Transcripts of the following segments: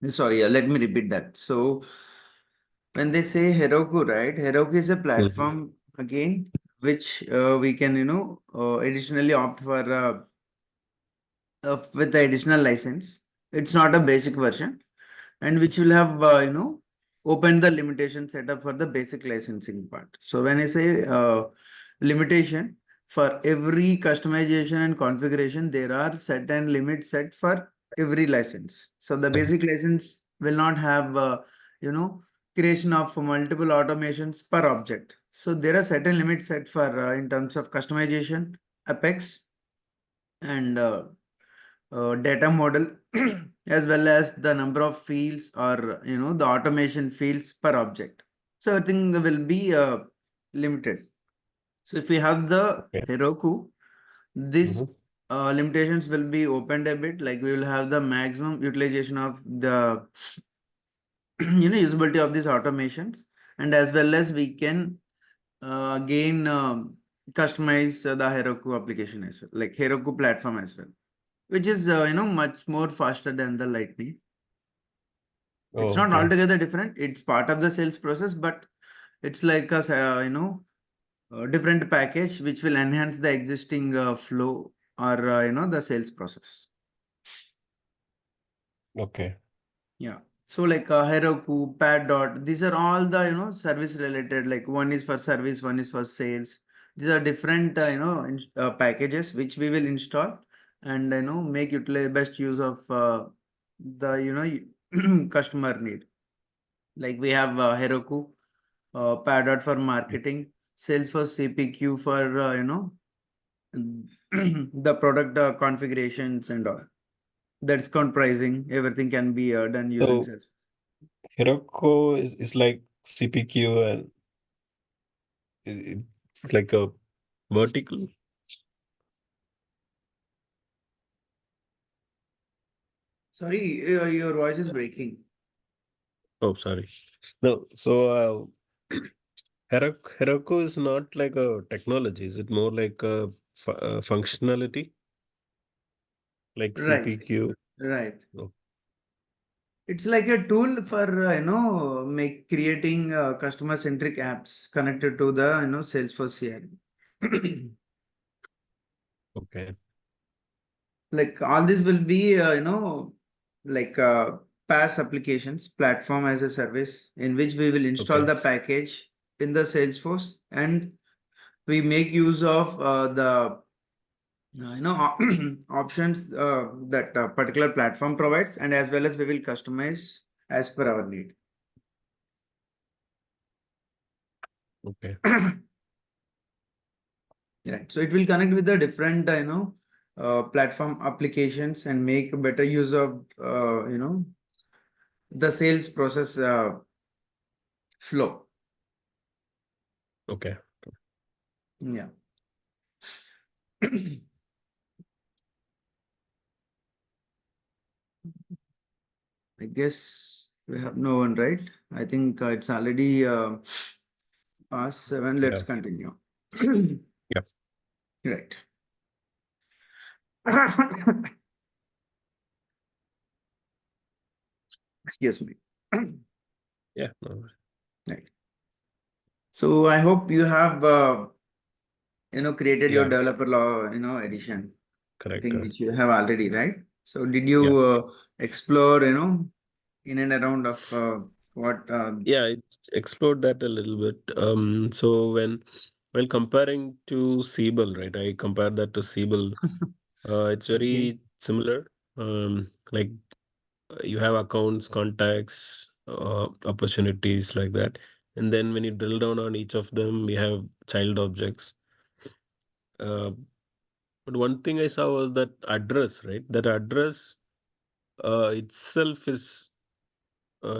Sorry, let me repeat that. So when they say Heroku, right? Heroku is a Mhm. platform again, which we can, additionally opt for with the additional license. It's not a basic version, and which will have, opened the limitation setup for the basic licensing part. So when I say limitation, for every customization and configuration, there are certain limits set for every license. So the basic license will not have, you know, creation of multiple automations per object. So there are certain limits set for in terms of customization, Apex, and data model as well as the number of fields or the automation fields per object. So I think will be limited. So if we have the Okay. Heroku, these Mhm. limitations will be opened a bit, like we will have the maximum utilization of the usability of these automations, and as well as we can again customize the Heroku application as well, like Heroku platform as well, which is much more faster than the Lightning. It's Oh, not okay. altogether different. It's part of the sales process, but it's like a different package which will enhance the existing flow or the sales process. Okay. Yeah. So like Heroku, Pad these are all the service related. Like one is for service, one is for sales. These are different packages which we will install and make utilize best use of the customer need. Like we have Heroku, Pad for marketing, Salesforce CPQ for the product configurations and all. The discount pricing, everything can be done using So Salesforce. Heroku is like CPQ and it's like a vertical. Sorry, your voice is breaking. Oh, sorry. No, so Heroku is not like a technology. Is it more like a functionality, like Right, CPQ? right. Oh, It's like a tool for make creating customer centric apps connected to the Salesforce CRM. okay. Like all this will be like PaaS applications, platform as a service, in which we will install Okay. the package in the Salesforce, and we make use of the options that particular platform provides, and as well as we will customize as per our need. Okay. Right. So it will connect with the different platform applications and make better use of the sales process flow. Okay. Yeah. I guess we have no one, right? I think it's already past 7. Let's Yeah. continue. Yeah. Right. Excuse me. Yeah. No, Right. So I hope you have created your yeah. developer law edition. I Correct. think which you have already, right? So did you Yeah. explore in and around of what Yeah. I explored that a little bit. So when comparing to Siebel, right? I compared that to Siebel. It's okay. very similar. Like you have accounts, contacts, opportunities like that. And then when you drill down on each of them, we have child objects. Uh, but one thing I saw was that address, right? That address itself is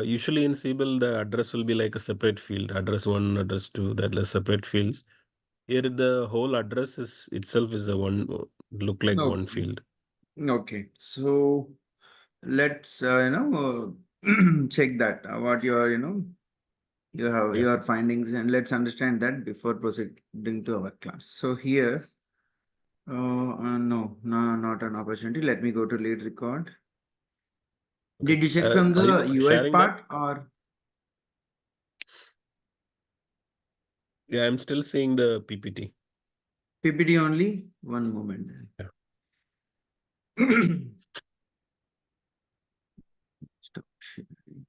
usually in Siebel, the address will be like a separate field, address one, address two, that are separate fields. Here, the whole address is itself is a one, look like one Okay. field. Okay. So let's check that what your you have Yeah. your findings, and let's understand that before proceeding to our class. So here no, not an opportunity. Let me go to lead record. Okay. Did you check from Are the you UI sharing that? part or Yeah, I'm still seeing the PPT. PPT only? One moment Yeah. then. Stop sharing.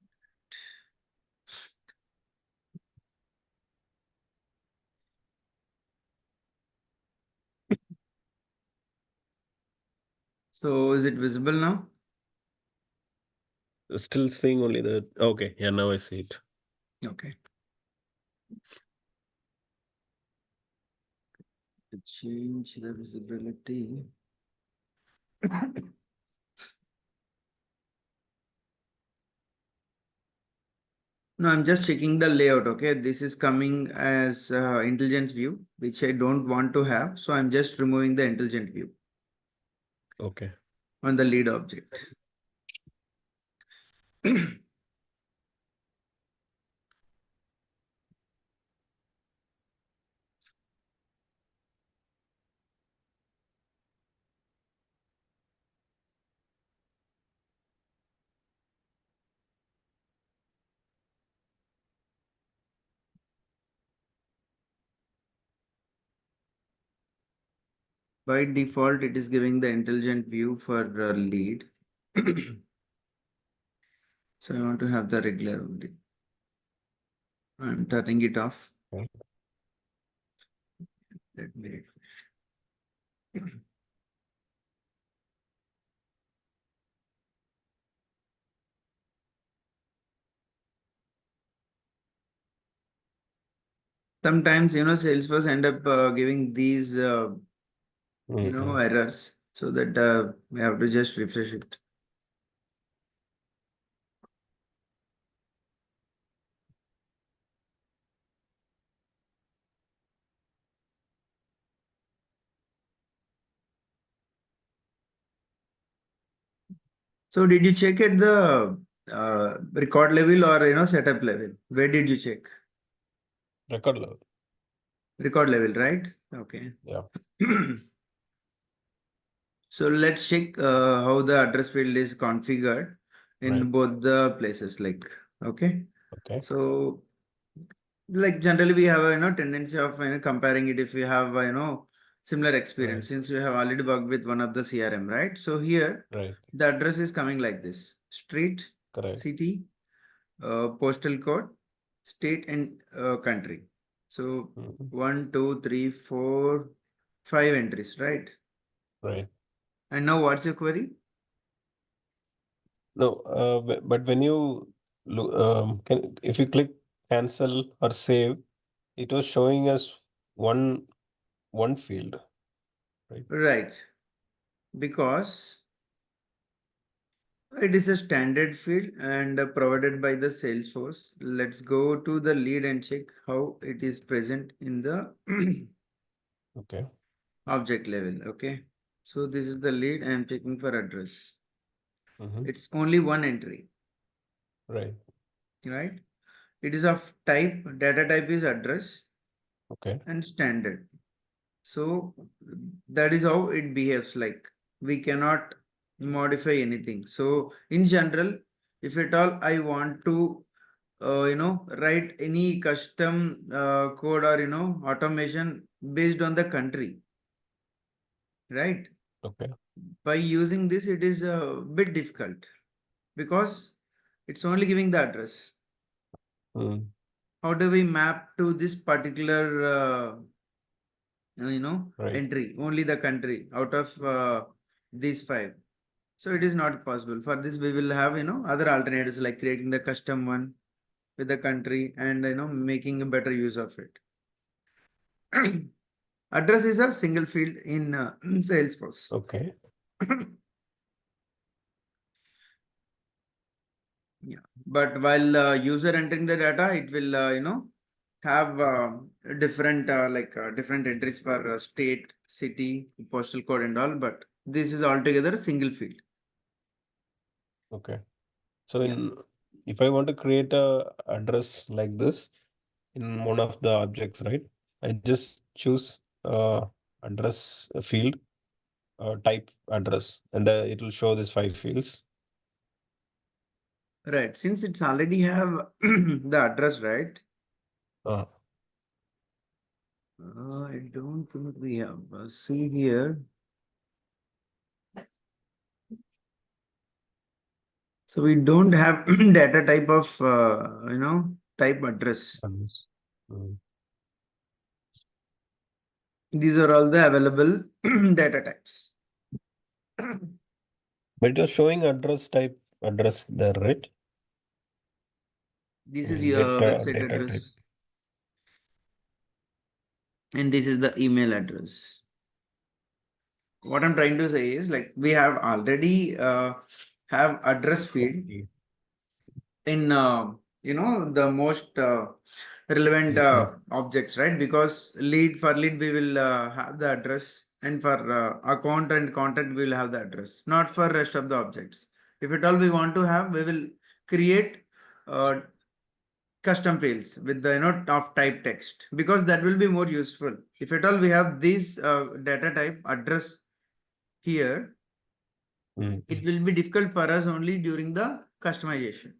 So is it visible now? Still seeing only the. Okay. Yeah, now I see it. Okay. To change the visibility. No, I'm just checking the layout. Okay, this is coming as intelligence view, which I don't want to have. So I'm just removing the intelligent view Okay. on the lead object. By default, it is giving the intelligent view for lead. So I want to have the regular only. I'm turning it off. Okay. Let me Sometimes, Salesforce end up giving these, Mhm. errors so that we have to just refresh it. So did you check at the record level or, setup level? Where did you check? Record level. Record level, right? Okay. Yeah. So let's check how the address field is configured Right. in both the places, like, okay. Okay. So like generally we have a tendency of comparing it if we have similar Right. experience since we have already worked with one of the CRM, right? So here Right. the address is coming like this: street, Correct. city, postal code, state, and country. So Mhm. 1, 2, 3, 4, 5 entries, right? Right. And now what's your query? No, but when you look, if you click cancel or save, it was showing us one field, right? Right, because it is a standard field and provided by the Salesforce. Let's go to the lead and check how it is present in the Okay. object level. Okay. So this is the lead. I am checking for address. Mm-hmm. It's only one entry, Right. right? It is of type, data type is address Okay. and standard. So that is how it behaves like. We cannot modify anything. So in general, if at all I want to write any custom code or automation based on the country, right? Okay. By using this, it is a bit difficult because it's only giving the address. Mm. How do we map to this particular Right. entry? Only the country out of these five. So it is not possible. For this, we will have other alternatives like creating the custom one with the country and making a better use of it. Address is a single field in Salesforce. Okay. Yeah, but while user entering the data, it will have different different entries for state, city, postal code, and all. But this is altogether a single field. Okay. So Yeah. in if I want to create a address like this in one of the objects, right? I just choose address field, type address, and it will show these five fields. Right. Since it's already have the address, right? Ah, I don't think we have. See here. So we don't have data type of, type address. address. Mm. These are all the available data types. But you're showing address there, right? This is Mm, your website data type. address, and this is the email address. What I'm trying to say is like we have already have address field Okay. in the most relevant Mhm. objects, right? Because lead for lead we will have the address, and for account and contact we will have the address, not for rest of the objects. If at all we want to have, we will create uh, custom fields with the of type text, because that will be more useful. If at all we have this data type address here, it Mhm. will be difficult for us only during the customization.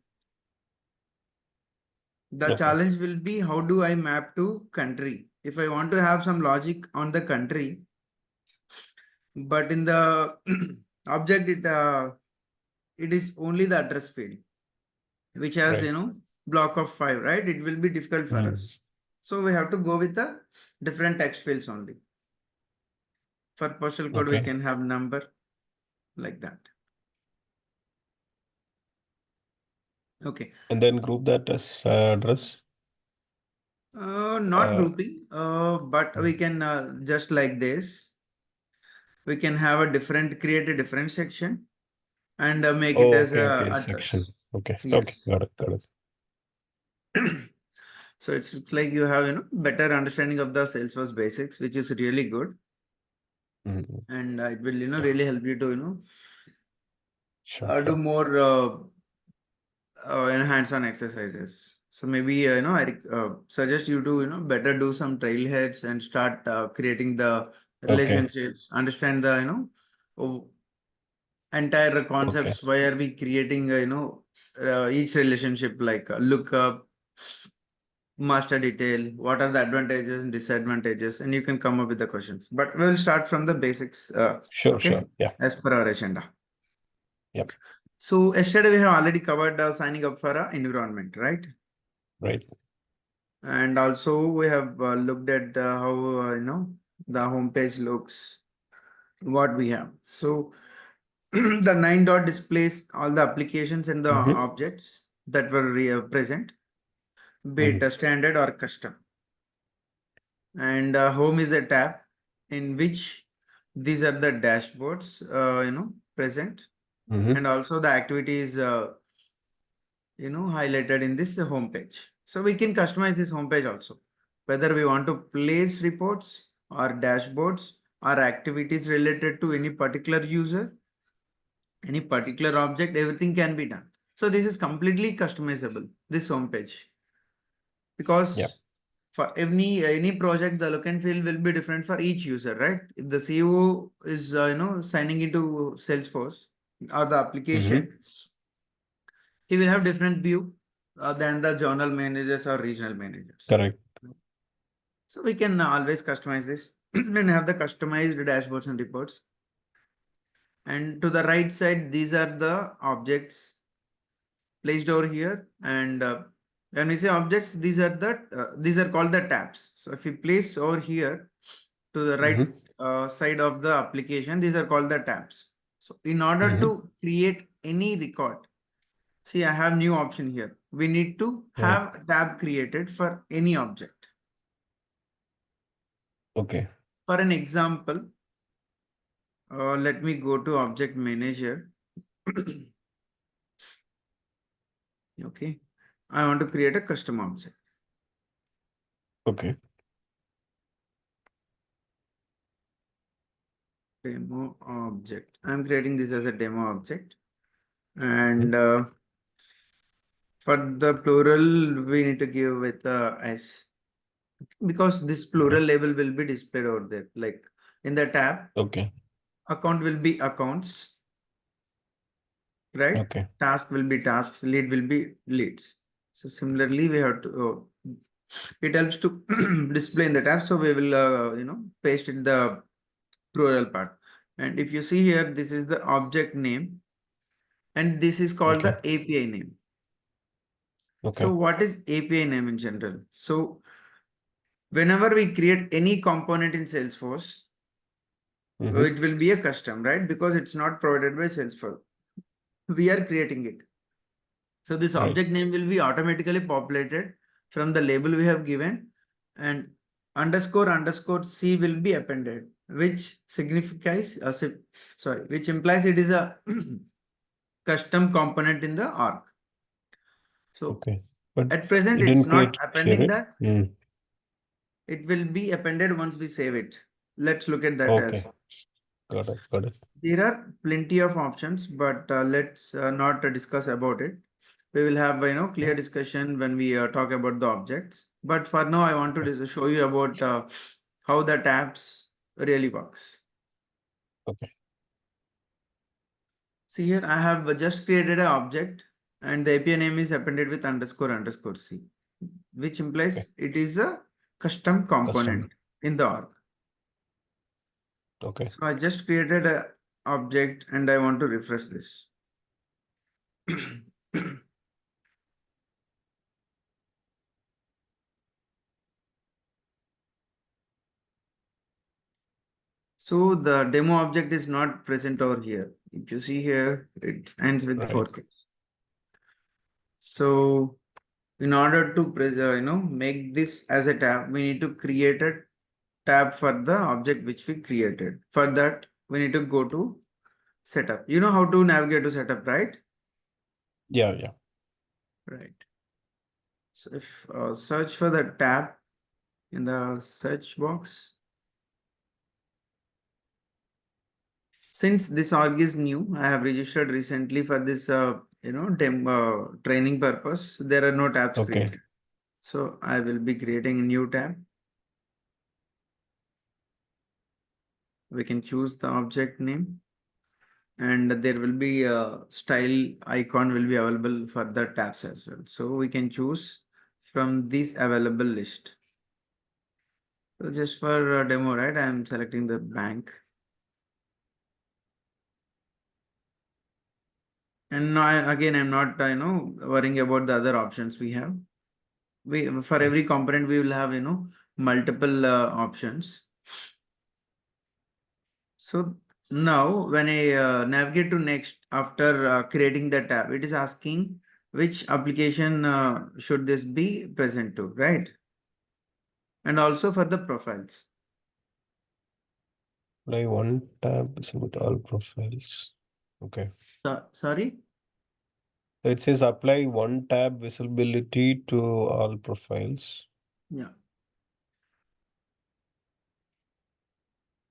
The Okay. challenge will be how do I map to country? If I want to have some logic on the country, but in the object it is only the address field, which has Right. block of 5, right? It will be difficult for Mm. us. So we have to go with the different text fields only. For postal code, we Okay. can have number like that. Okay. And then group that as address. Not Uh, grouping, but we mm. can just like this. We can have a create a different section and make it Oh, as okay, a okay, section. address. Okay, okay, Yes. got it, got it. So it's like you have better understanding of the Salesforce basics, which is really good, Mm. and it will Yeah, really help you to sure, do sure. more hands-on exercises. So maybe I suggest you to better do some trailheads and start creating the Okay, relationships, understand the entire okay, concepts. Why are we creating each relationship, like lookup, master detail, what are the advantages and disadvantages, and you can come up with the questions, but we'll start from the basics. sure, Okay, sure. Yeah, as per our agenda. yep, So yesterday we have already covered signing up for a environment, right? right. And also we have looked at how the home page looks, what we have. So the 9 dot displays all the applications and the Mm-hmm. objects that were present, be it Mm-hmm. a standard or custom. And home is a tab in which these are the dashboards present, Mm-hmm. and also the activities highlighted in this home page. So we can customize this home page also, whether we want to place reports or dashboards or activities related to any particular user, any particular object, everything can be done. So this is completely customizable, this home page, Yeah. because for any project the look and feel will be different for each user, right? If the CEO is signing into Salesforce or the Mm-hmm. application, he will have different view than the journal managers or regional managers. Correct. So we can always customize this and have the customized dashboards and reports. And to the right side, these are the objects placed over here. And when we say objects, these are called the tabs. So if you place over here to the right Mm-hmm. side of the application, these are called the tabs. So in order Mm-hmm. to create any record, see, I have new option here. We need to Right. have a tab created for any object. Okay. For an example, let me go to object manager. Okay. I want to create a custom object. Okay. Demo object. I'm creating this as a demo object. Mm-hmm. And for the plural, we need to give with S, because this Okay. plural label will be displayed over there. Like in the tab, Okay. account will be accounts. right? Okay. Task will be tasks, lead will be leads. So similarly, we have to, it helps to display in the tab. So we will, paste in the plural part. And if you see here, this is the object name and this is called the Okay. API name. So Okay. what is API name in general? So whenever we create any component in Salesforce, Mm-hmm. it will be a custom, right? Because it's not provided by Salesforce. We are creating it. So this Right. object name will be automatically populated from the label we have given, and underscore C will be appended, which signifies, which implies it is a custom component in the org. So Okay. But at present, you it's didn't not create here appending it? that. Mm. It will be appended once we save it. Let's look at that as Okay. well. Got it. Got it. There are plenty of options, but let's not discuss about it. We will have Okay. clear discussion when we talk about the objects. But for now, I want to show you about how the tabs really works. Okay. See here, I have just created an object, and the API name is appended with underscore C, which Okay. implies it is a custom Custom. component in the org. Okay. So I just created a object and I want to refresh this. So the demo object is not present over here. If you see here, it ends with Right. 4 case. So in order to make this as a tab, we need to create a tab for the object which we created. For that, we need to go to setup. You know how to navigate to setup, right? Yeah. Yeah. Right. So if search for the tab in the search box. Since this org is new, I have registered recently for this, training purpose. There are no tabs Okay. created. So I will be creating a new tab. We can choose the object name and there will be a style icon will be available for the tabs as well. So we can choose from this available list. So just for demo, right? I am selecting the bank. And now again, I'm not, worrying about the other options we have. For Okay. every component, we will have, multiple options. So now when I navigate to next after creating the tab, it is asking which application should this be present to, right? And also for the profiles. Apply one tab, submit all profiles. Okay. Sorry? It says apply one tab visibility to all profiles. Yeah.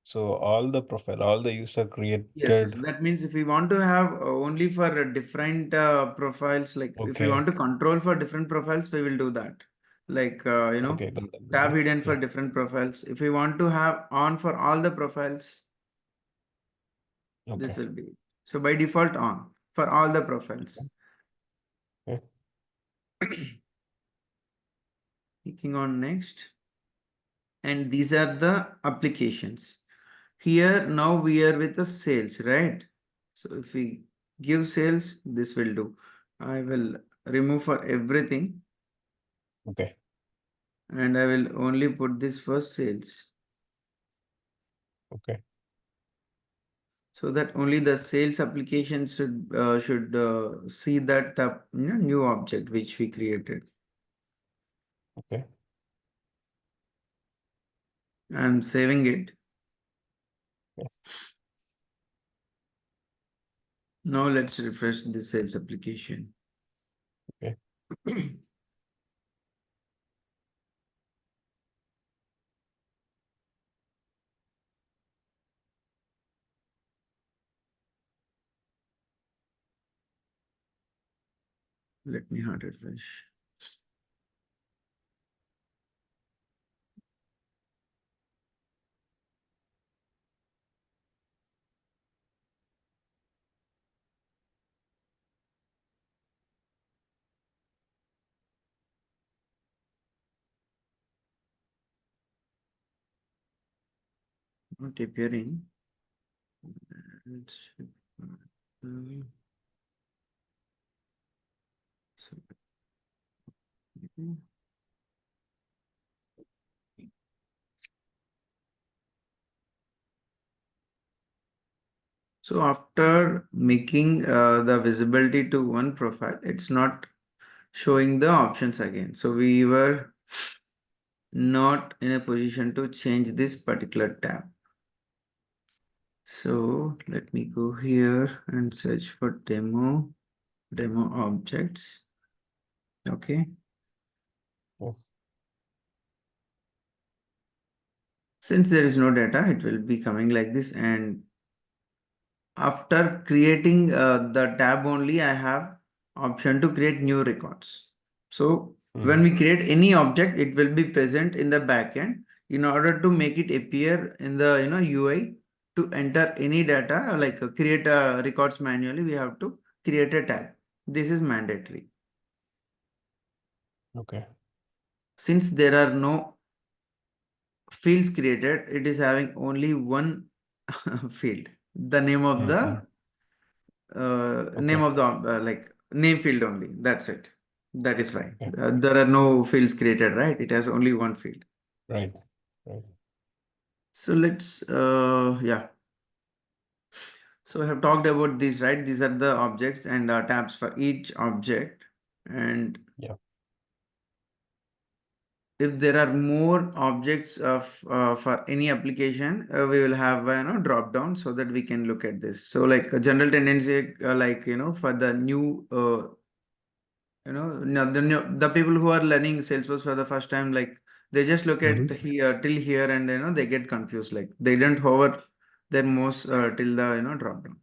So all the user Yes, yes. created. That means if we want to have only for different profiles, like if we Okay. want to control for different profiles, we will do that. Like, Okay. Got it. Got tab it. hidden for Yeah. different profiles. If we want to have on for all the profiles, this Okay. will be. So by default on for all the profiles. Okay. Clicking on next. And these are the applications. Here now we are with the sales, right? So if we give sales, this will do. I will remove for everything Okay. and I will only put this for sales. Okay. So that only the sales application should see that new object which we created. Okay. I'm saving it. Okay. Now let's refresh the sales application. Okay. Let me hard refresh. not appearing. Let's check. Um, so, so after making the visibility to one profile, it's not showing the options again. So we were not in a position to change this particular tab. So let me go here and search for demo objects. Okay. Oh. Since there is no data, it will be coming like this. And after creating the tab only, I have option to create new records. So when we create any object, it will be present in the backend. In order to make it appear in the UI to enter any data, like create records manually, we have to create a tab. This is mandatory. Okay. Since there are no fields created, it is having only one field, the name of the name Okay. of the like name field only. That's it. That is right. Okay. There are no fields created, right? It has only one field. Right. Right. So let's yeah. So I have talked about these, right? These are the objects and tabs for each object. And Yeah. if there are more objects of for any application, we will have drop down so that we can look at this. So like a general tendency, like for the new the people who are learning Salesforce for the first time, like they just look at here till here, and they get confused, like they don't hover their mouse till the drop down.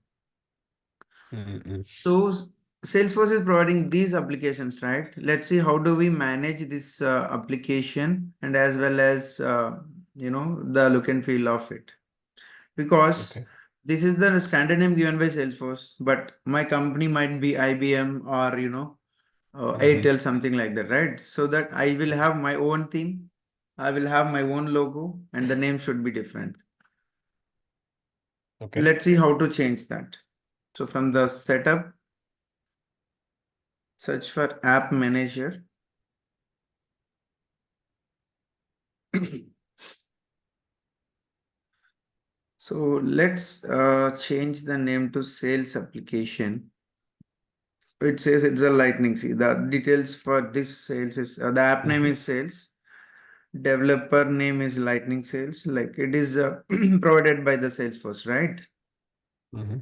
Mm-hmm. So Salesforce is providing these applications, right? Let's see how do we manage this application, and as well as the look and feel of it, because Okay. this is the standard name given by Salesforce, but my company might be IBM or Mm-hmm. Airtel, something like that, right? So that I will have my own theme, I will have my own logo, and the name should be different. Okay. Let's see how to change that. So from the setup, search for app manager. So let's change the name to sales application. It says it's a lightning. See the details for this sales is the app name Mm-hmm. is sales. Developer name is lightning sales. Like it is provided by the Salesforce, right? Mm-hmm.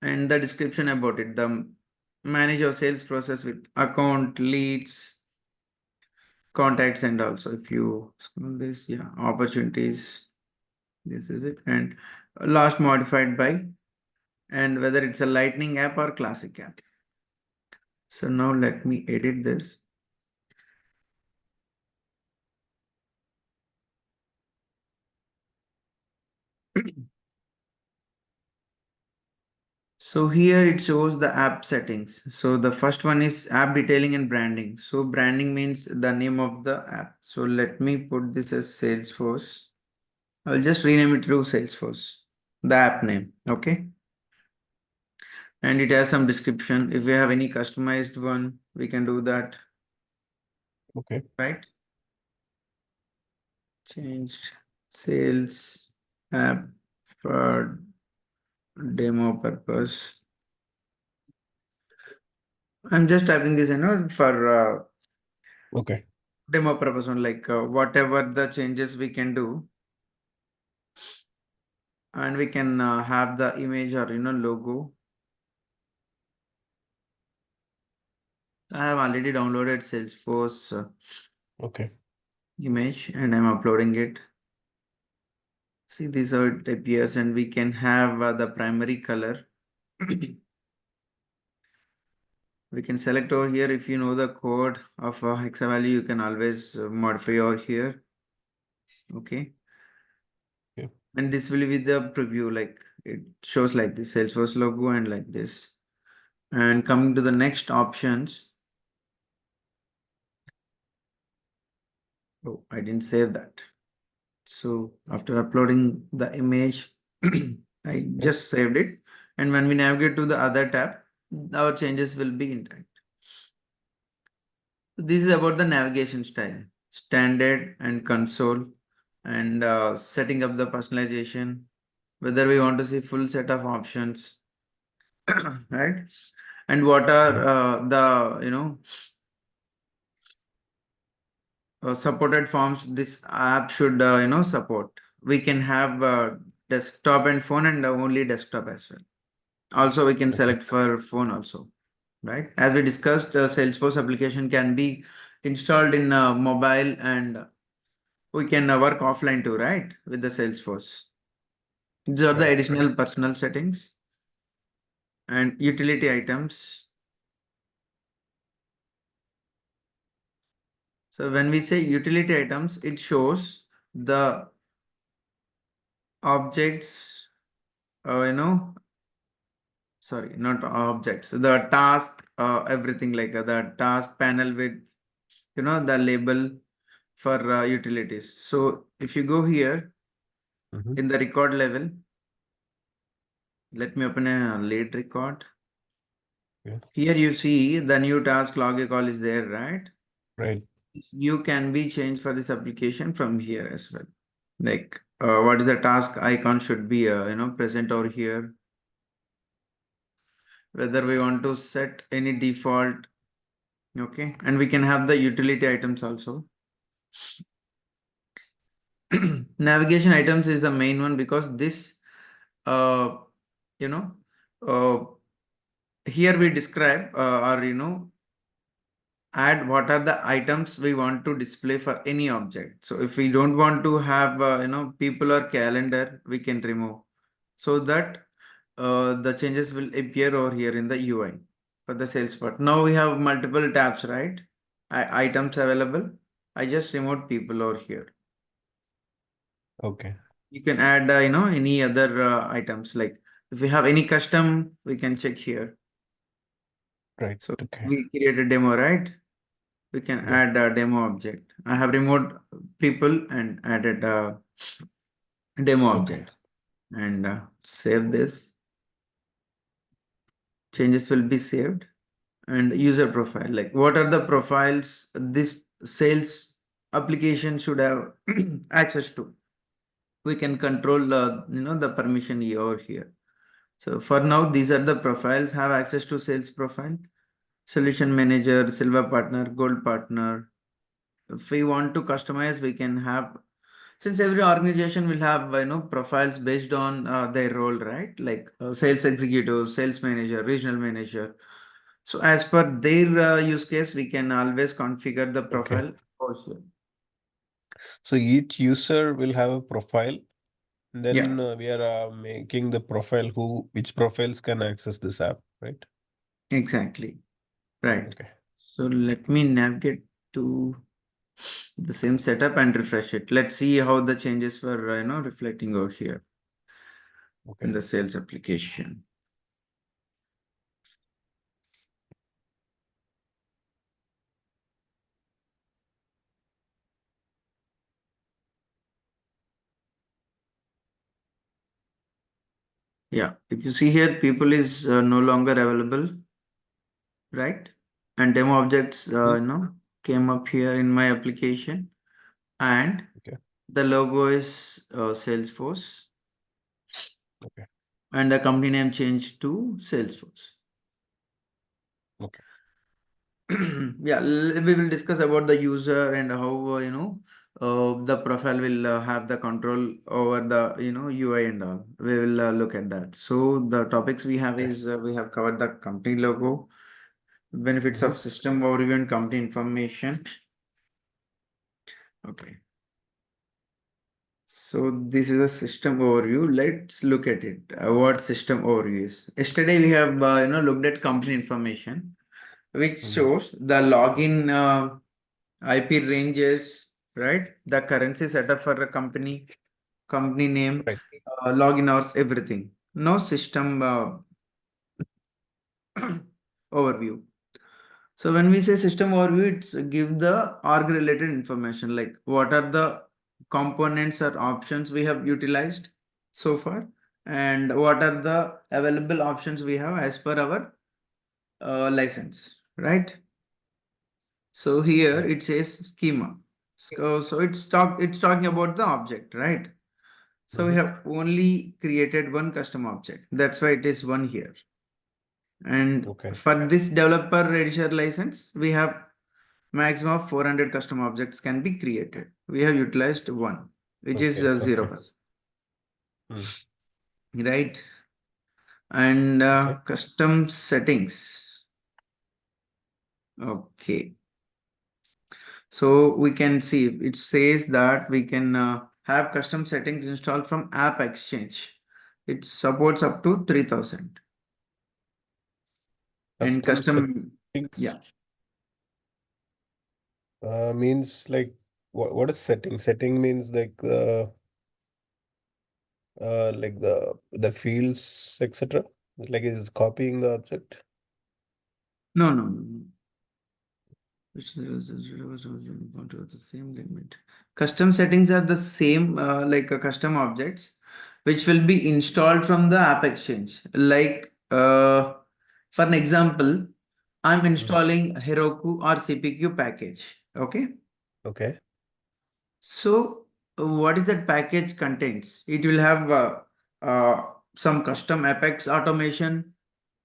And the description about it, the manage your sales process with account, leads, contacts, and also if you scroll this, yeah, opportunities, this is it. And last modified by, and whether it's a lightning app or classic app. So now let me edit this. So here it shows the app settings. So the first one is app detailing and branding. So branding means the name of the app. So let me put this as Salesforce. I'll just rename it to Salesforce, the app name. Okay. And it has some description. If we have any customized one, we can do that, Okay. right? Change sales app for demo purpose. I'm just typing this, for Okay. demo purpose on, like whatever the changes we can do, and we can have the image or logo. I have already downloaded Salesforce Okay. image and I'm uploading it. See, this how it appears, and we can have the primary color. We can select over here. If you know the code of hexa value, you can always modify over here. Okay. Yeah. And this will be the preview, like it shows like this Salesforce logo and like this. And coming to the next options. Oh, I didn't save that. So after uploading the image, I Okay. just saved it. And when we navigate to the other tab, our changes will be intact. This is about the navigation style, standard and console, and setting up the personalization, whether we want to see full set of options, right? And what are Mhm. the supported forms this app should support. We can have desktop and phone, and only desktop as well. Also, we can Okay. select for phone also, right? As we discussed, Salesforce application can be installed in mobile, and we can work offline too, right? With the Salesforce. These are the Right. additional personal settings and utility items. So when we say utility items, it shows the objects, sorry, not objects, the task, everything like the task panel with, the label for utilities. So if you go here Mhm. in the record level, let me open a lead record. Yeah. Here you see the new task log call is there, right? Right. This view can be changed for this application from here as well. Like what is the task icon should be, present over here. Whether we want to set any default, okay, and we can have the utility items also. Navigation items is the main one because this, uh, you know, uh, here we describe or add what are the items we want to display for any object. So if we don't want to have people or calendar, we can remove, so that the changes will appear over here in the UI for the sales part. Now we have multiple tabs, right? Items available. I just removed people over here. Okay. You can add any other items, like if we have any custom, we can check here. Right. So Okay. we create a demo, right? We can Yeah. add a demo object. I have removed people and added demo Okay. objects, and save this. Changes will be saved. And user profile, like what are the profiles this sales application should have access to. We can control the permission over here. So for now, these are the profiles have access to sales profile, solution manager, silver partner, gold partner. If we want to customize, we can have, since every organization will have profiles based on their role, right? Like sales executive, sales manager, regional manager. So as per their use case, we can always configure the Okay. profile also. So each user will have a profile. Yeah, Then we are making the profile which profiles can access this app, right? exactly. Right. Okay. So let me navigate to the same setup and refresh it. Let's see how the changes were, reflecting over here Okay. in the sales application. Yeah, if you see here, people is no longer available, right? And demo objects, Mhm. came up here in my application, and Okay. the logo is Salesforce, Okay. and the company name changed to Salesforce. Okay. Yeah, we will discuss about the user and how the profile will have the control over the UI and all. We will look at that. So the topics we have Okay. is we have covered the company logo, benefits Mhm. of system overview and company information. Okay. So this is a system overview. Let's look at it. What system overview is. Yesterday we have looked at company information, which Mhm. shows the login IP ranges, right? The currency setup for a company, company name, Right. login hours, everything. No system overview. So when we say system overview, it's give the org related information, like what are the components or options we have utilized so far, and what are the available options we have as per our license, right? So here Right. it says schema. So it's talking about the object, right? So we Mm-hmm. have only created one custom object. That's why it is one here. And Okay. for this developer register license, we have maximum of 400 custom objects can be created. We have utilized one, which is Okay. Okay. 0%, Mm. right? And Okay. custom settings. Okay. So we can see it says that we can have custom settings installed from App Exchange. It supports up to 3000 and Custom custom, settings yeah. means like what is setting? Setting means like the fields, etc. Like is copying the object. No, no, no, no. Which is the same limit. Custom settings are the same like custom objects, which will be installed from the App Exchange. Like for an example, I'm Mm. installing Heroku or CPQ package. Okay. Okay. So, what is that package contains? It will have some custom Apex automation,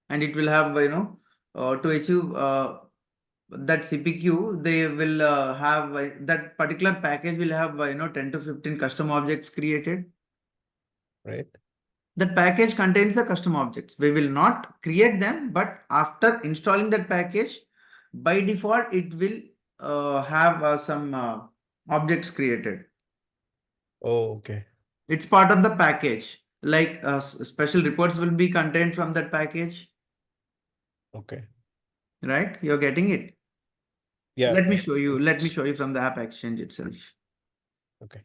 and it will have to achieve that CPQ. They will have that particular package will have 10 to 15 custom objects created. Right. That package contains the custom objects. We will not create them, but after installing that package, by default, it will have some objects created. Oh, okay. It's part of the package. Like special reports will be contained from that package, Okay. right? You're getting it. Yeah. Let me Yeah. show you. Let me It's show you from the App Exchange itself. okay.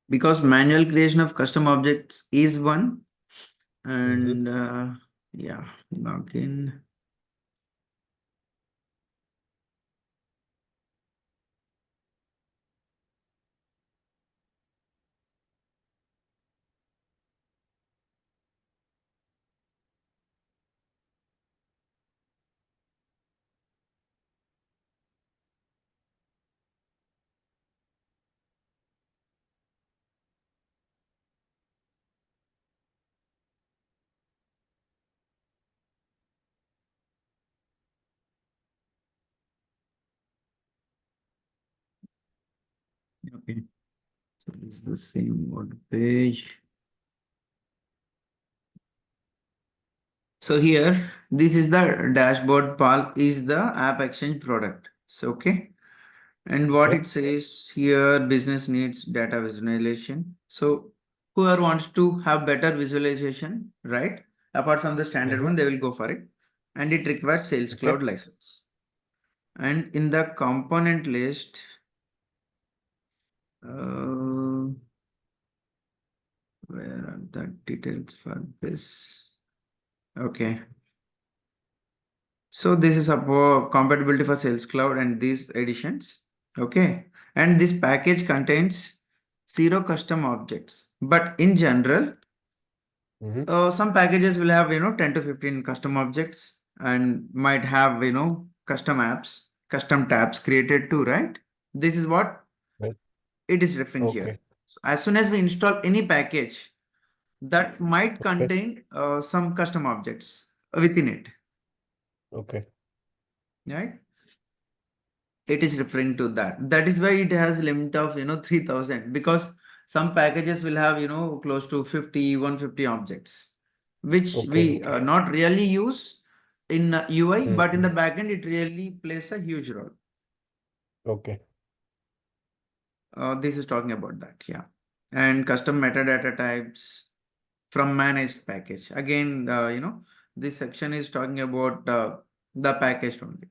Because manual creation of custom objects is one, Mm-hmm. and yeah, login. Okay, so it's the same word page. So here, this is the dashboard. PAL is the App Exchange product. So okay. And what Okay. it says here, business needs data visualization. So whoever wants to have better visualization, right? Apart from the standard Mm-hmm. one, they will go for it. And it requires Sales Okay. Cloud license. And in the component list, uh, where are the details for this? Okay. So this is about compatibility for Sales Cloud and these editions. Okay. And this package contains 0 custom objects. But in general, Mm-hmm. some packages will have 10 to 15 custom objects and might have custom apps, custom tabs created too, right? This is what Right. it is referring here. Okay. So as soon as we install any package that might Okay. contain some custom objects within it, Okay. right? It is referring to that. That is why it has limit of 3000, because some packages will have close to 50, 150 objects, which Okay. we Okay. not really use in UI, but in Mm-hmm. the backend it really plays a huge role. Okay. This is talking about that, yeah. And custom metadata types from managed package. Again, this section is talking about the package only.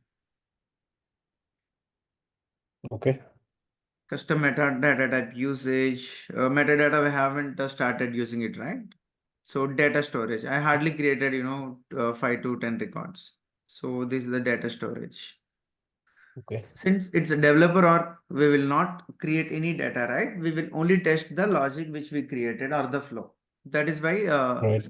Okay. Custom metadata type usage. Metadata, we haven't started using it, right? So data storage. I hardly created, 5 to 10 records. So this is the data storage. Okay. Since it's a developer org, we will not create any data, right? We will only test the logic which we created or the flow. That is why Right.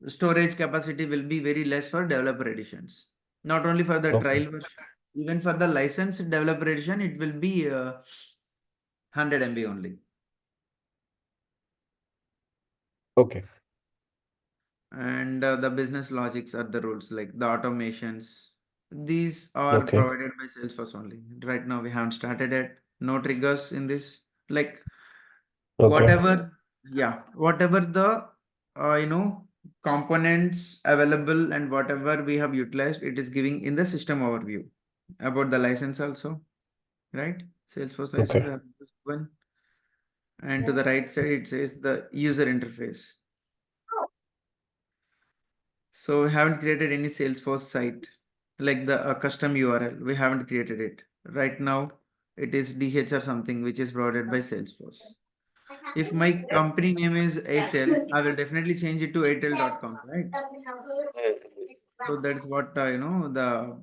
the storage capacity will be very less for developer editions. Not only for the Okay. trial version, even for the licensed developer edition, it will be 100 MB only. Okay. And the business logics are the rules like the automations. These are Okay. provided by Salesforce only. Right now we haven't started it. No triggers in this. Like Okay. whatever, yeah, whatever the you know components available and whatever we have utilized, it is giving in the system overview about the license also, right? Salesforce license Okay. we have one, and to the right side it says the user interface. So we haven't created any Salesforce site like the custom URL. We haven't created it. Right now, it is DH or something which is provided by Salesforce. If my Right. company name is Airtel, I will definitely change it to airtel.com, right? So that's what the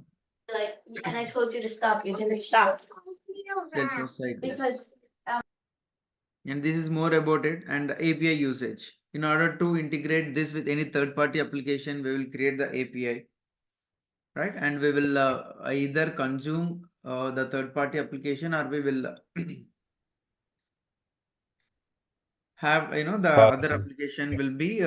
Salesforce site is. And this is more about it and API usage. In order to integrate this with any third-party application, we will create the API, right? And we will either consume the third party application, or we will have the other Parking. application will be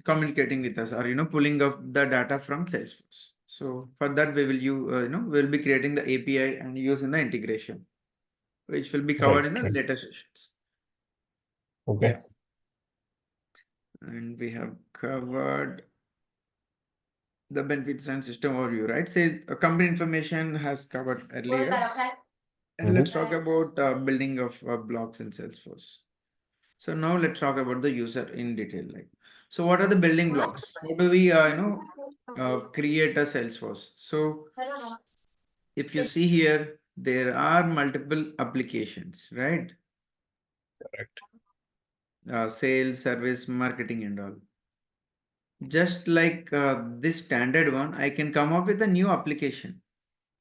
communicating with us, or pulling of the data from Salesforce. So for that we will we'll be creating the API and using the integration, which will be Right. covered in the Right. later sessions. Okay. Yeah, and we have covered the benefits and system overview, right? Say company information has covered earlier. And let's Mm-hmm. talk about building of blocks in Salesforce. So now let's talk about the user in detail. Like, so what are the building blocks? How do we, create a Salesforce? So if you see here, there are multiple applications, right? Correct. Sales, service, marketing, and all. Just like this standard one, I can come up with a new application,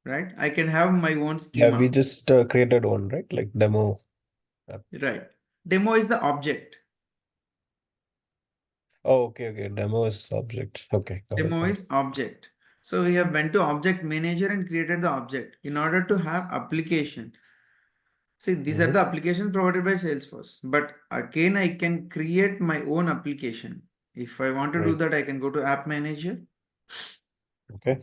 right? I can have my own Yeah, we schema, just created one, right? Like demo app. right? Demo is the object. Oh, okay, okay. Demo is subject. Okay, got it Demo now. is object. So we have went to object manager and created the object in order to have application. See, these are Mm-hmm. the applications provided by Salesforce. But again, I can create my own application. If I want to do Right. that, I can go to app manager. Okay.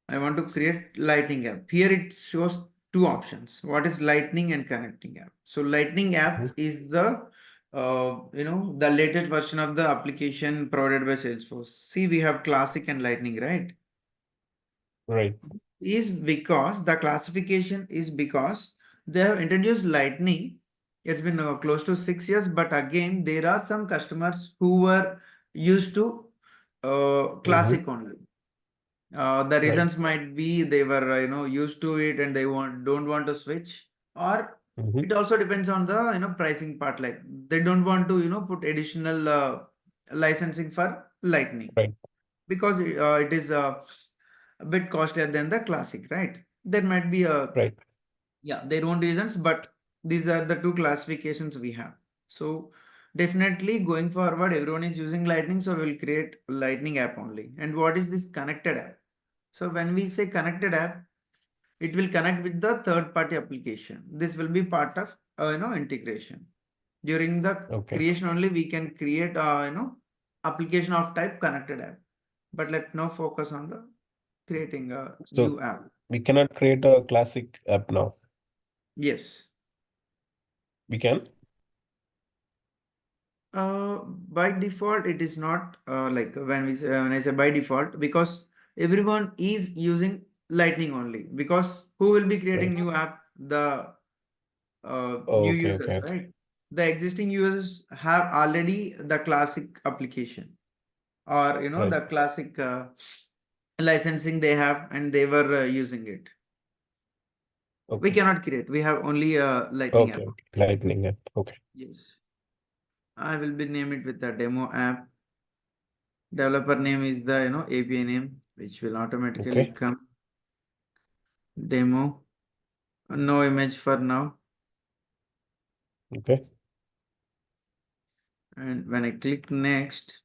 I want to create lightning app. Here it shows two options. What is lightning and connecting app? So lightning Mhm. app is the the latest version of the application provided by Salesforce. See, we have classic and lightning, right? Right. Is because the classification is because they have introduced lightning. It's been close to 6 years, but again there are some customers who were used to Mm-hmm. classic only. The Right. reasons might be they were used to it and they don't want to switch, or Mm-hmm. it also depends on the pricing part, like they don't want to put additional licensing for lightning Right. because it is a bit costlier than the classic, right? There might be Right. their own reasons, but these are the two classifications we have. So definitely going forward, everyone is using Lightning, so we'll create Lightning app only. And what is this connected app? So when we say connected app, it will connect with the third party application. This will be part of integration. During the Okay. creation only, we can create application of type connected app. But let's now focus on the creating a So new app. we cannot create a classic app now. Yes. We can. By default, it is not like when I say by default, because everyone is using Lightning only. Because who will be creating Right. new app? The Oh, new okay. Okay. users, Okay. right? The existing users have already the classic application, or Right. the classic licensing they have, and they were using it. We Okay. cannot create. We have only a Lightning Okay. app. Okay. Lightning app. Okay. Yes. I will be name it with the demo app. Developer name is the API name. which will automatically Okay. come. Demo, no image for now. Okay. And when I click next,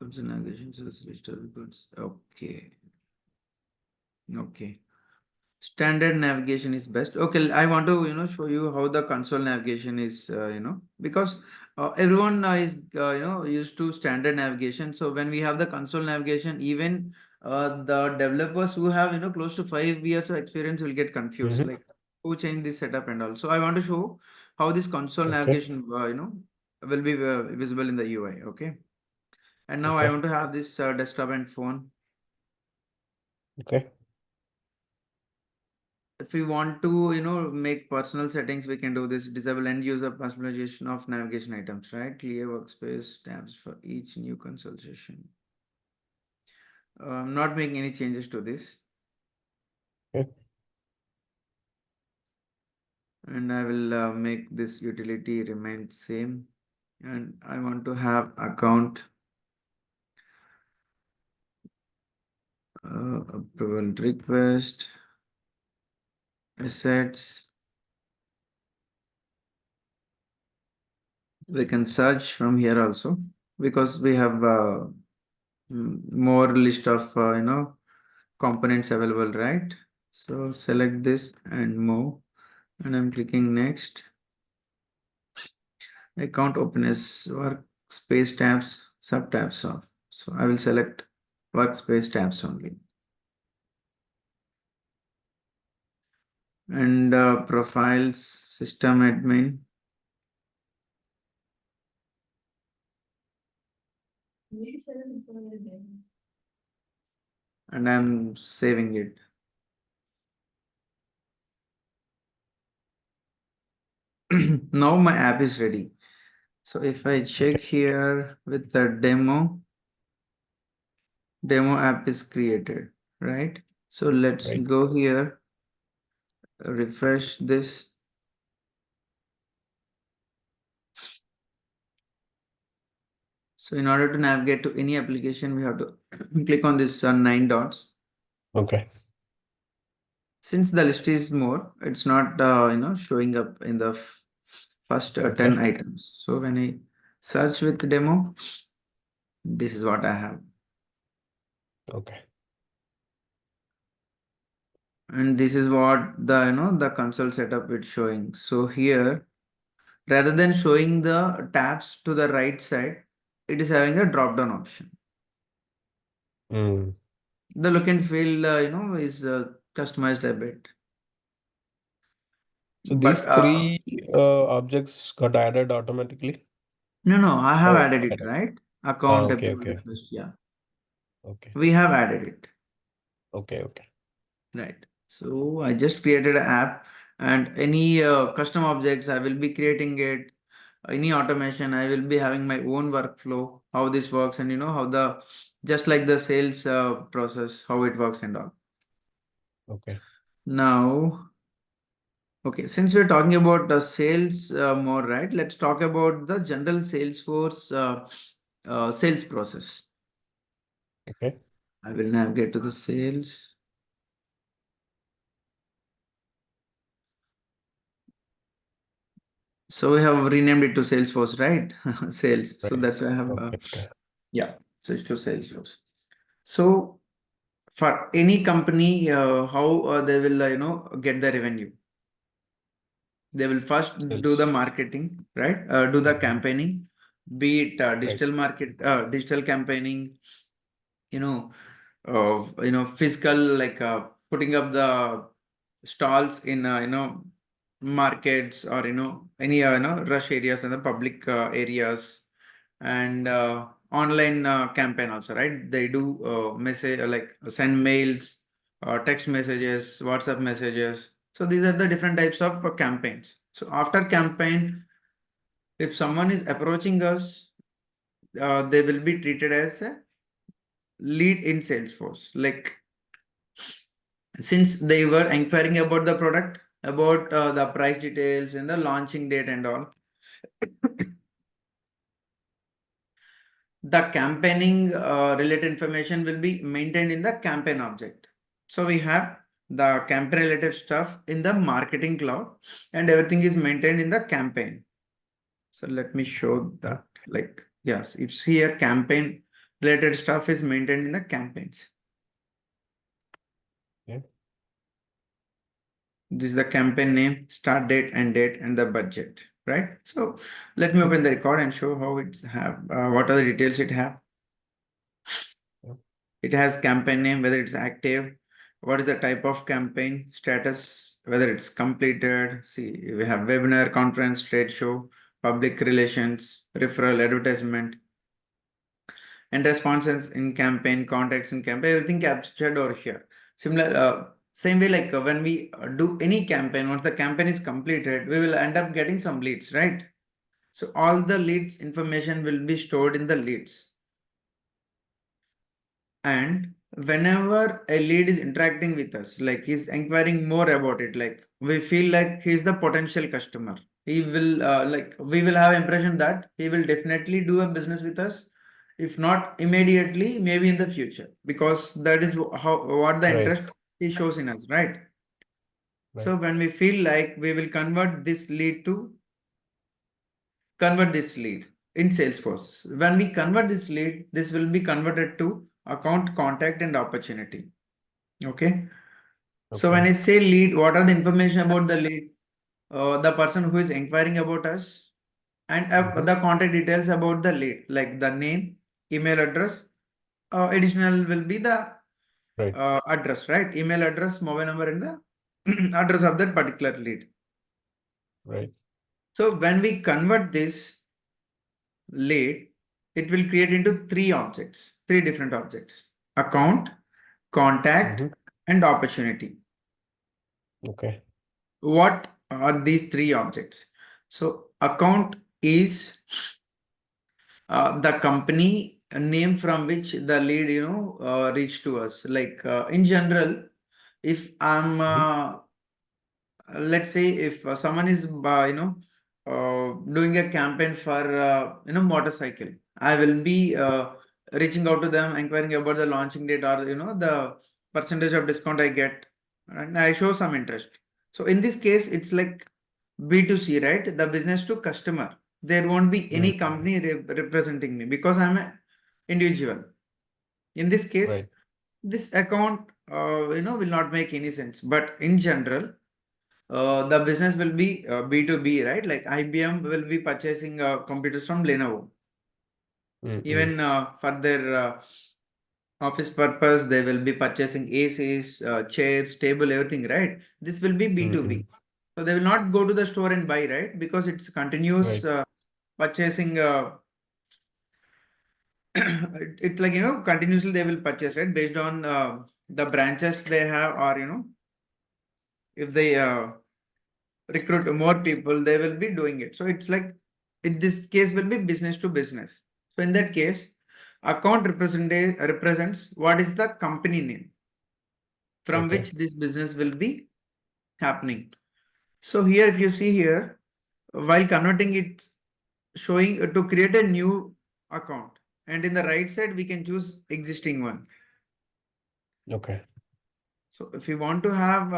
navigation says digital goods. Okay. Okay. Standard navigation is best. Okay, I want to show you how the console navigation is because everyone is used to standard navigation. So when we have the console navigation, even the developers who have close to 5 years of experience will get confused, Mm-hmm. like who changed this setup and all. So I want to show how this console Okay. navigation will be visible in the UI. Okay, and now I Okay. want to have this desktop and phone. Okay. If we want to make personal settings, we can do this. Disable end user personalization of navigation items, right? Clear workspace tabs for each new console session. I'm not making any changes to this, Okay. and I will make this utility remain same, and I want to have account approval request, assets. We can search from here also because we have more list of components available, right? So select this and move, and I'm clicking next. Account openness workspace tabs, sub tabs off. So I will select workspace tabs only. And profiles, system admin. And I'm saving it. Now my app is ready. So if I check Okay. here with the demo app is created, right? So let's Right. go here, refresh this. So in order to navigate to any application, we have to click on this 9 dots. Okay. Since the list is more, it's not showing up in the first 10 Okay. items. So when I search with demo, this is what I have. Okay. And this is what the the console setup is showing. So here, rather than showing the tabs to the right side, it is having a drop down option. Mm. The look and feel is customized a bit. So these But three objects got added automatically? no, I have Oh, added I it, don't. right? Ah, Account okay. approval Okay. request. Yeah, Okay. we have added it. Okay. Okay. Right. So I just created an app, and any custom objects I will be creating it. Any automation I will be having my own workflow, how this works, and how the just like the sales process, how it works and all. Okay. Now, okay, since we're talking about the sales more, right? Let's talk about the general Salesforce sales process. Okay. I will navigate to the sales. So we have renamed it to Salesforce, right? Sales. So Right. that's why I have, Okay. Okay. yeah, switch to Salesforce. So for any company, how they will, get the revenue. They will first do the Sales. marketing, right? Do the Mhm. campaigning, be it Right. digital campaigning, you know, physical, like putting up the stalls in markets, or any rush areas and the public areas, and online campaign also, right? They do message, like send mails, text messages, WhatsApp messages. So these are the different types of campaigns. So after campaign, if someone is approaching us, they will be treated as a lead in Salesforce. Like, since they were inquiring about the product, about the price details and the launching date and all, The campaigning related information will be maintained in the campaign object. So we have the campaign related stuff in the marketing cloud, and everything is maintained in the campaign. So let me show that. Like, yes, it's here campaign related stuff is maintained in the campaigns. Yeah. This is the campaign name, start date, end date, and the budget, right? So let me open the record and show how it's have, what are the details it have. Yeah. It has campaign name, whether it's active, what is the type of campaign, status, whether it's completed. See, we have webinar, conference, trade show, public relations, referral, advertisement, and responses in campaign, contacts in campaign, everything captured over here. Similar, same way like when we do any campaign, once the campaign is completed, we will end up getting some leads, right? So all the leads information will be stored in the leads. And whenever a lead is interacting with us, like he's inquiring more about it, like we feel like he's the potential customer, he will like we will have impression that he will definitely do a business with us, if not immediately, maybe in the future, because that is how what the Right. interest he shows in us, right? Right. So when we feel like we will convert this lead in Salesforce. When we convert this lead, this will be converted to account, contact, and opportunity. Okay. So when Okay. I say lead, what are the information about the lead? The person who is inquiring about us, and the contact details about the lead, like the name, email address. Additional will be the Right. address, right? Email address, mobile number, and the address of that particular lead. Right. So when we convert this lead, it will create into three different objects: account, contact, and opportunity. Okay. What are these three objects? So account is the company name from which the lead, reached to us. Like in general, if I'm let's say if someone is doing a campaign for motorcycle, I will be reaching out to them, inquiring about the launching date, or the percentage of discount I get, and I show some interest. So in this case it's like B2C, right? The business to customer. There won't be any company representing me, because I'm an individual. In this case, Right. this account will not make any sense. But in general, the business will be B2B, right? Like IBM will be purchasing computers from Lenovo. Even for their office purpose, they will be purchasing ACs, chairs, table, everything, right? This will be B2B. So they will not go to the store and buy, right? Because it's continuous Right. purchasing. It's like, continuously they will purchase, right? Based on the branches they have, or, if they recruit more people, they will be doing it. So it's like, in this case will be business to business. So in that case, account represents what is the company name from Okay. which this business will be happening. So here, if you see here, while converting it, showing to create a new account, and in the right side we can choose existing one. Okay. So if you want to have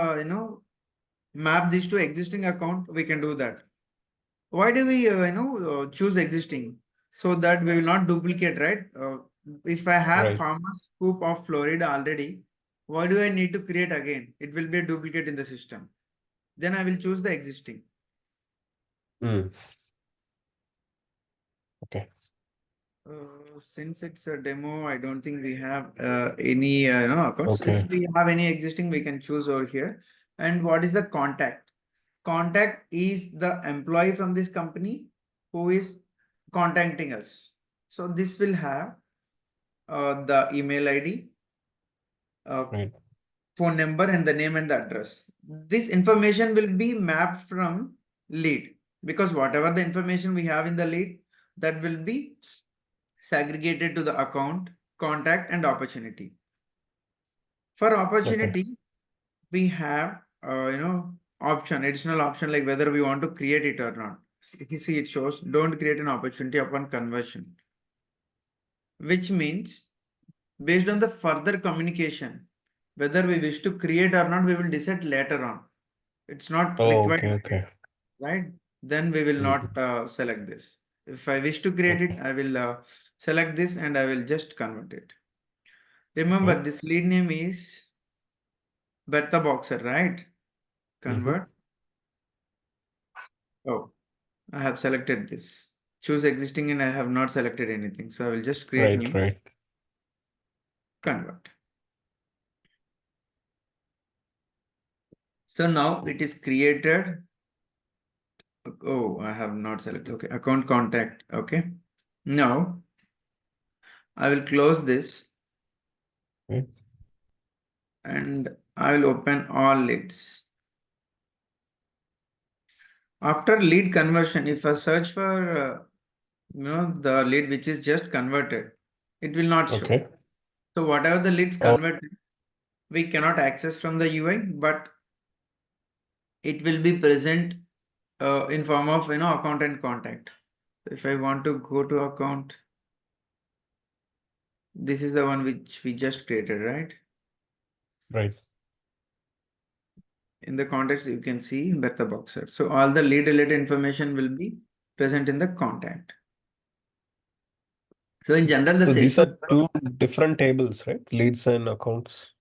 map this to existing account, we can do that. Why do we choose existing? So that we will not duplicate, right? If I have Right. pharma scoop of Florida already, why do I need to create again? It will be a duplicate in the system. Then I will choose the existing. Okay. Since it's a demo, I don't think we have any accounts. If Okay. we have any existing, we can choose over here. And what is the contact? Contact is the employee from this company who is contacting us. So this will have the email ID, uh, Right. phone number, and the name and the address. This information will be mapped from lead, because whatever the information we have in the lead, that will be segregated to the account, contact, and opportunity. For Okay. opportunity, we have additional option, like whether we want to create it or not. See, it shows don't create an opportunity upon conversion, which means based on the further communication, whether we wish to create or not, we will decide later on. It's not Oh, required, okay, okay. right? Then we will not Mhm. select this. If I wish to create it, Okay, I will select this and I will just convert it. Remember, okay. this lead name is Bertha Boxer, right? Mm-hmm. Convert. Oh, I have selected this. Choose existing and I have not selected anything. So I will just create Right, new, right. convert. So now it is created. Oh, I have not selected. Okay, account contact. Okay. Now I will close this Okay. and I will open all leads. After lead conversion, if I search for the lead which is just converted, it will not show. Okay. So whatever the leads Oh, converted, we cannot access from the UI, but it will be present in form of account and contact. If I want to go to account, this is the one which we just created, right? right. In the context, you can see Bertha Boxer. So all the lead related information will be present in the contact. So in general, the So these Salesforce, are two different tables, right? Leads and accounts.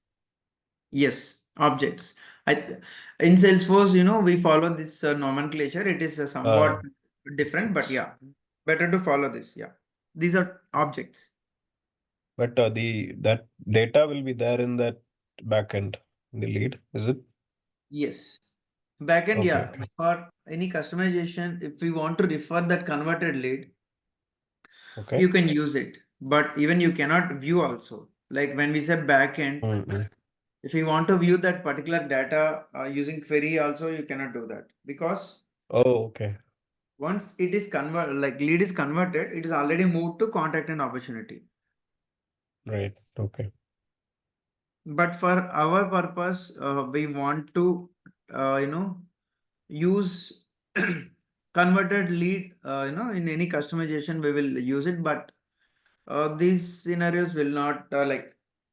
yes, objects. I in Salesforce, we follow this nomenclature. It is somewhat Uh, different, but yeah, better to follow this. Yeah, these are objects. but the that data will be there in that backend, the lead, is it? Yes. Backend, Okay, yeah. okay. For any customization, if we want to refer that converted lead, Okay. you can use it. But even you cannot view also. Like when we say backend, Mm-hmm. if you want to view that particular data using query also, you cannot do that because Oh, okay. once it is converted, like lead is converted, it is already moved to contact and opportunity. Right. Okay. But for our purpose, we want to, use converted lead, in any customization, we will use it. But these scenarios will not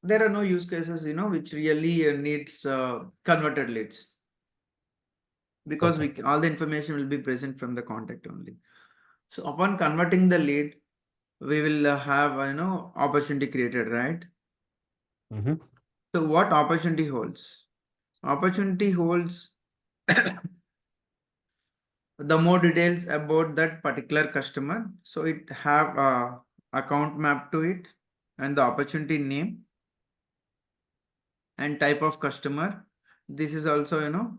there are no use cases, which really needs converted leads because Okay. we all the information will be present from the contact only. So upon converting the lead, we will have opportunity created, right? Mm-hmm. So what opportunity holds? Opportunity holds the more details about that particular customer. So it have a account map to it and the opportunity name and type of customer. This is also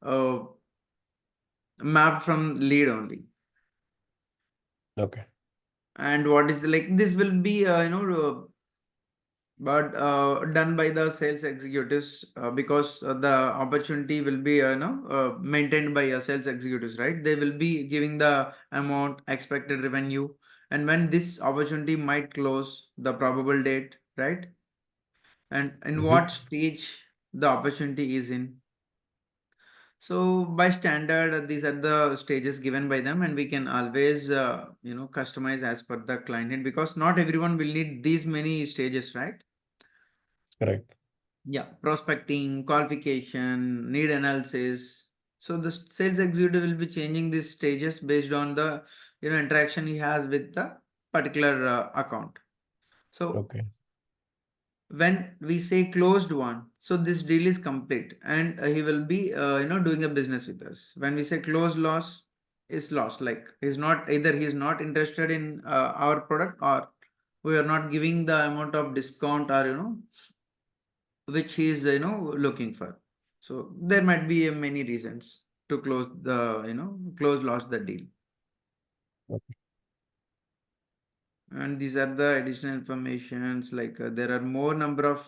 uh, mapped from lead only. Okay. And what is the like this will be but done by the sales executives because the opportunity will be maintained by sales executives, right? They will be giving the amount expected revenue and when this opportunity might close, the probable date, right? And in Mm-hmm. what stage the opportunity is in. So by standard, these are the stages given by them, and we can always customize as per the client need because not everyone will need these many stages, right? Correct. Yeah, prospecting, qualification, need analysis. So the sales executive will be changing these stages based on the interaction he has with the particular account. So Okay. when we say closed one, so this deal is complete and he will be doing a business with us. When we say closed loss is lost, like he's not either he's not interested in our product or we are not giving the amount of discount or which he is looking for. So there might be many reasons to close the close lost the deal. Okay. And these are the additional informations like there are more number of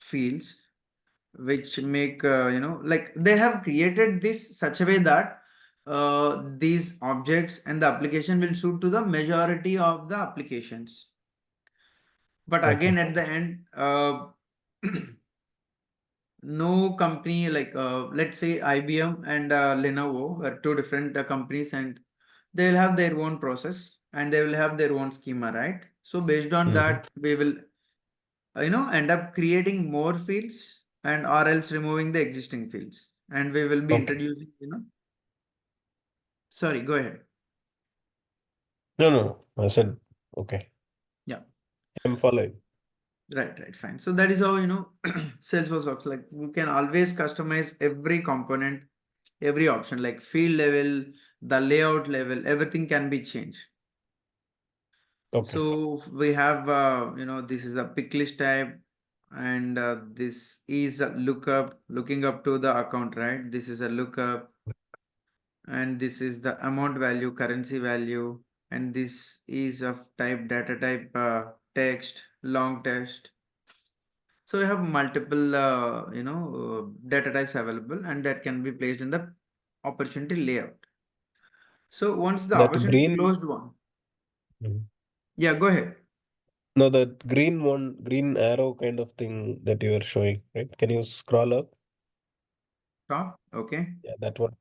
fields which make like they have created this such a way that these objects and the application will suit to the majority of the applications. But Okay. again at the end no company like let's say IBM and Lenovo are two different companies and they will have their own process and they will have their own schema, right? So based on Mm-hmm. that, we will end up creating more fields and or else removing the existing fields, and we will be Okay. introducing, sorry, go ahead. No, no, no. I said, okay. Yeah. I'm following. Right, fine. So that is how, Salesforce works. Like we can always customize every component, every option, like field level, the layout level, everything can be changed. Okay. So we have, this is the pick list type, and this is a lookup, looking up to the account, right? This is a lookup, and this is the amount value, currency value, and this is of type data type, text, long text. So you have multiple, data types available, and that can be placed in the opportunity layout. So once the That opportunity green. closed one, Mhm. yeah, go ahead. No, that green one, green arrow kind of thing that you are showing, right? Can you scroll up? Top, okay. Yeah, that one.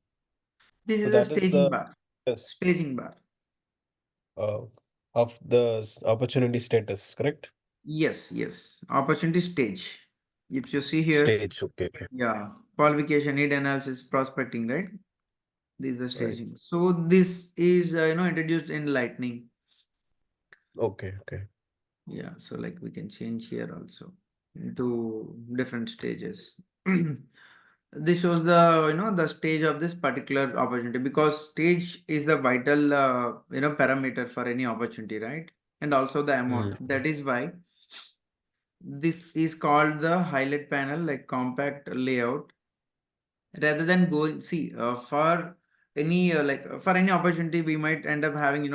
This So is a that is staging the bar. status Staging bar. uh, of the opportunity status, correct? Yes. Opportunity stage. If you see here, Stage. Okay. Okay. yeah, qualification, need analysis, prospecting, right? This is the Right. staging. So this is, introduced in Lightning. Okay. Okay. Yeah, so like we can change here also into different stages. This shows the, the stage of this particular opportunity, because stage is the vital, parameter for any opportunity, right? And also the amount. Mm. That is why this is called the highlight panel, like compact layout, rather than going, see, for any, for any opportunity, we might end up having,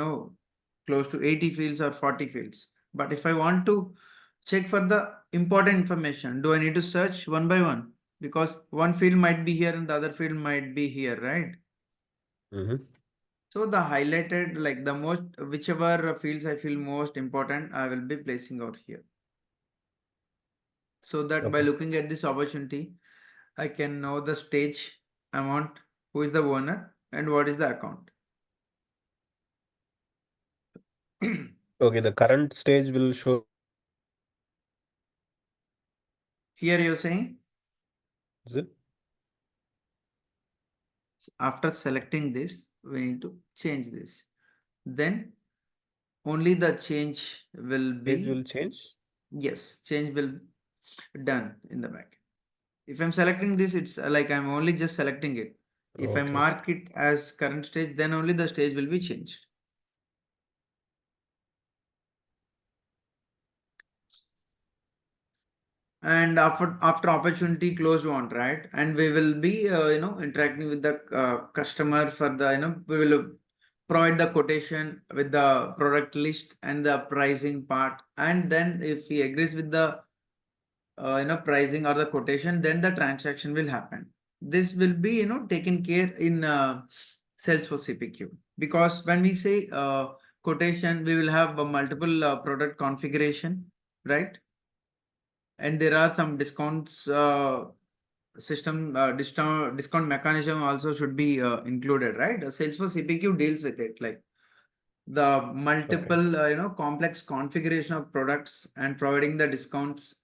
close to 80 fields or 40 fields. But if I want to check for the important information, do I need to search one by one? Because one field might be here and the other field might be here, right? Mm-hmm. So the highlighted, like the most, whichever fields I feel most important, I will be placing out here. So that by Okay. looking at this opportunity, I can know the stage, amount, who is the owner, and what is the account. Okay. The current stage will show in the opportunity layout, Here you're saying, is it? after selecting this, we need to change this. Then only the change will Page be, will change. yes, change will done in the back. If I'm selecting this, it's like I'm only just selecting it. If I Okay. mark it as current stage, then only the stage will be changed. And after opportunity closed one, right, and we will be, interacting with the customer for the, we will provide the quotation with the product list and the pricing part, and then if he agrees with the, pricing or the quotation, then the transaction will happen. This will be, taken care in, Salesforce CPQ, because when we say, quotation, we will have a multiple, product configuration, right? And there are some discounts, system, discount mechanism also should be, included, right? Salesforce CPQ deals with it, like the Okay. multiple, complex configuration of products and providing the discounts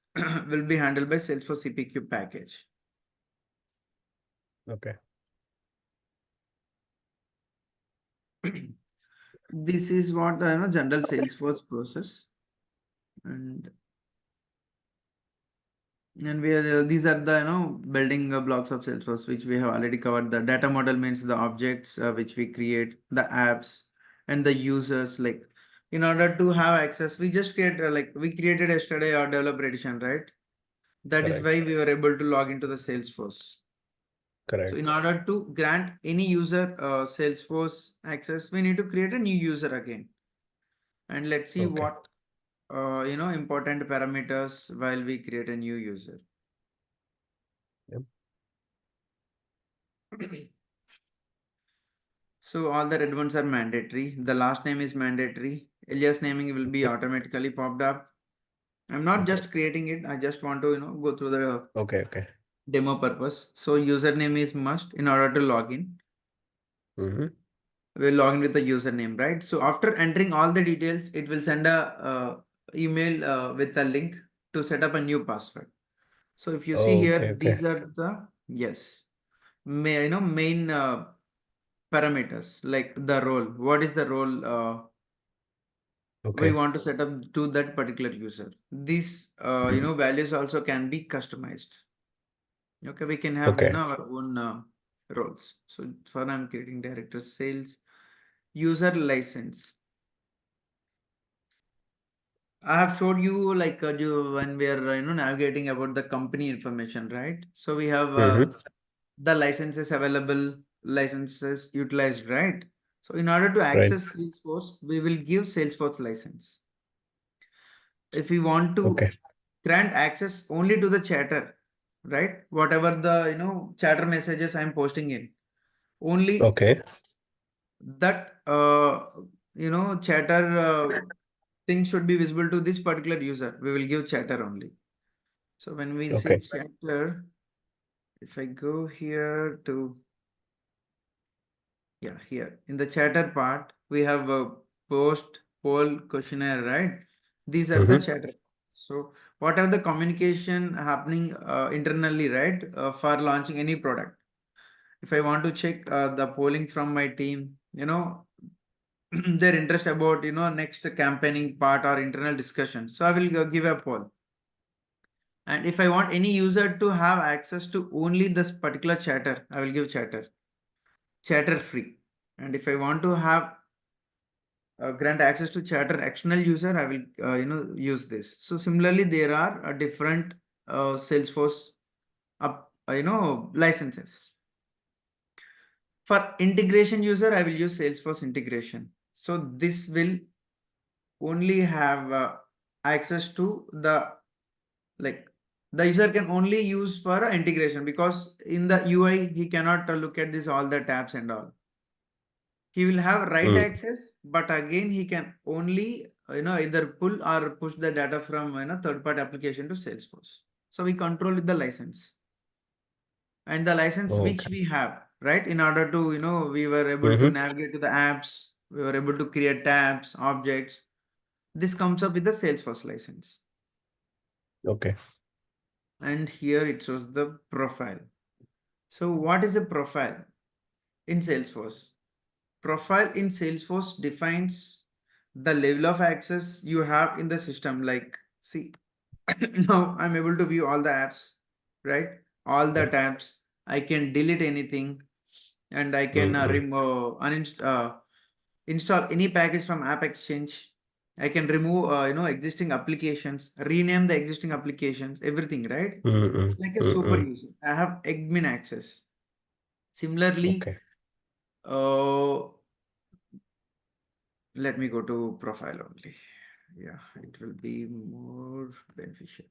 will be handled by Salesforce CPQ package. Okay. This is what, general Salesforce process, and we are, these are the, building, blocks of Salesforce, which we have already covered. The data model means the objects, which we create, the apps, and the users. Like in order to have access, we just create, like we created yesterday our developer edition, right? That is Correct. why we were able to log into the Salesforce. So Correct. in order to grant any user, Salesforce access, we need to create a new user again. And let's see Okay. what, important parameters while we create a new user. Yep. So all the red ones are mandatory. The last name is mandatory. Alias naming will be Mhm. automatically popped up. I'm not Okay. just creating it. I just want to, go through the Okay. Okay. demo purpose. So username is must in order to log in. Mm-hmm. We'll log in with the username, right? So after entering all the details, it will send a email with a link to set up a new password. So if you see Oh, okay, here, okay, these are the, yes, main parameters, like the role. What is the role we okay, want to set up to that particular user? These mhm, values also can be customized. Okay, we can have okay, our own roles. So for I'm creating director sales user license. I have showed you like when we are navigating about the company information, right? So we have mm-hmm, the licenses available, licenses utilized, right? So in order to right, access Salesforce, we will give Salesforce license. If we want to okay, grant access only to the chatter, right? Whatever the chatter messages I'm posting in, only okay, that chatter thing should be visible to this particular user. We will give chatter only. So when we see okay, chatter, if I go here to, yeah, here in the chatter part, we have a post, poll, questionnaire, right? These are the mm-hmm, chatter. So what are the communication happening internally, right? For launching any product. If I want to check the polling from my team, their interest about, next campaigning part or internal discussion. So I will give a poll. And if I want any user to have access to only this particular chatter, I will give chatter free. And if I want to have grant access to chatter external user, I will use this. So similarly, there are different Salesforce licenses. For integration user, I will use Salesforce integration. So this will only have access to the, like, the user can only use for integration, because in the UI he cannot look at this all the tabs and all. He will have write mm, access, but again he can only either pull or push the data from third party application to Salesforce. So we control the license, and the license which okay, we have, right, in order to we were able to mm-hmm, navigate to the apps, we were able to create tabs, objects. This comes up with the Salesforce license. okay, And here it shows the profile. So what is a profile in Salesforce? Profile in Salesforce defines the level of access you have in the system. Like, see, now I'm able to view all the apps, right? All the okay, tabs. I can delete anything, and I can mm-hmm, remove, install any package from App Exchange. I can remove, existing applications, rename the existing applications, everything, right? mm-hmm, Like a super mm-hmm, user. I have admin access. Similarly, okay, uh, let me go to profile only. Yeah, it will be more beneficial.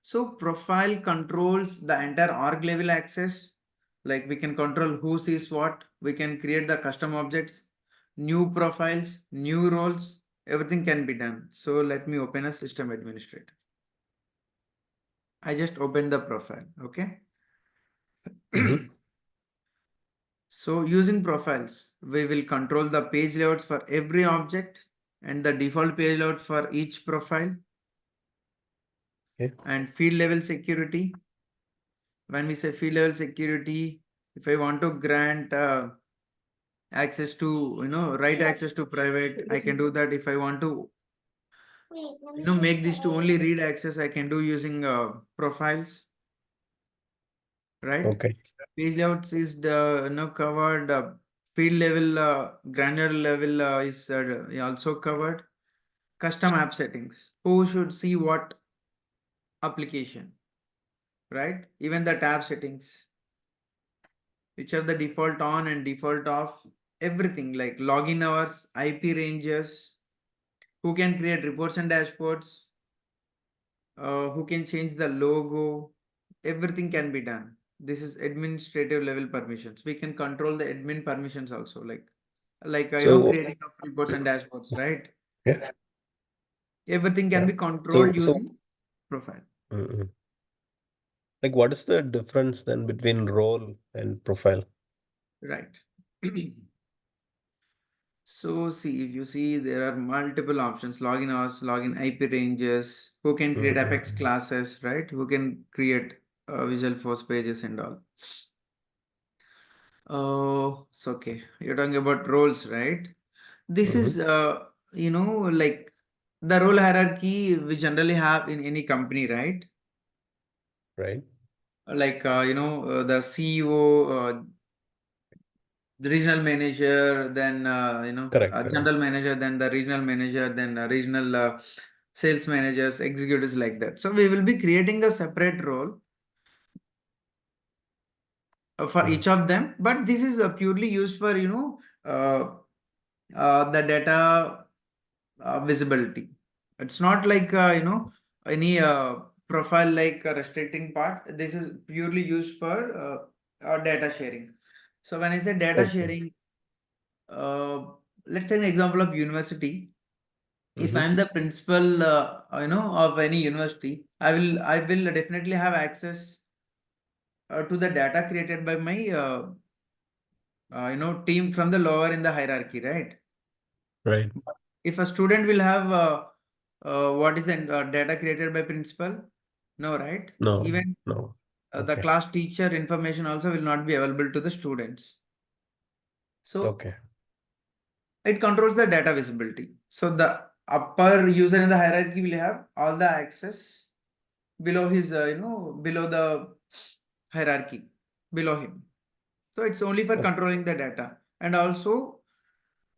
So profile controls the entire org level access. Like we can control who sees what. We can create the custom objects, new profiles, new roles. Everything can be done. So let me open a system administrator. I just opened the profile. Okay. mm-hmm, So using profiles, we will control the page layouts for every object and the default page layout for each profile, okay, and field level security. When we say field level security, if I want to grant access to, right access to private, I can do that. If I want to, make this to only read access, I can do using profiles, right? okay, Page layouts is the, covered. Field level, granular level is also covered. Custom app settings. Who should see what application, right? Even the tab settings, which are the default on and default off, everything like login hours, IP ranges, who can create reports and dashboards, who can change the logo, everything can be done. This is administrative level permissions. We can control the admin permissions also, like so creating of reports and dashboards, right? yeah, Everything can yeah, be controlled so using profile, mm-hmm. Like what is the difference then between role and profile? right? So see, if you see, there are multiple options: login hours, login IP ranges, who can create Apex Mm-hmm. classes, right? Who can create Visual Force pages and all. Oh, it's okay. You're talking about roles, right? This Mm-hmm. is, like the role hierarchy we generally have in any company, right? Right. Like, the CEO, the regional manager, then, Correct. Correct. general manager, then the regional manager, then regional sales managers, executives like that. So we will be creating a separate role for Mm. each of them, but this is purely used for, the data visibility. It's not like, any profile like a restricting part. This is purely used for data sharing. So when I say data Okay. sharing, uh, let's take an example of university. If Mm-hmm. I'm the principal, of any university, I will definitely have access to the data created by my, team from the lower in the hierarchy, right? Right. If a student will have, what is the data created by principal? No, right? No. Even No. the Okay. class teacher information also will not be available to the students. So Okay. it controls the data visibility. So the upper user in the hierarchy will have all the access below his, below the hierarchy, below him. So it's only for Okay. controlling the data, and also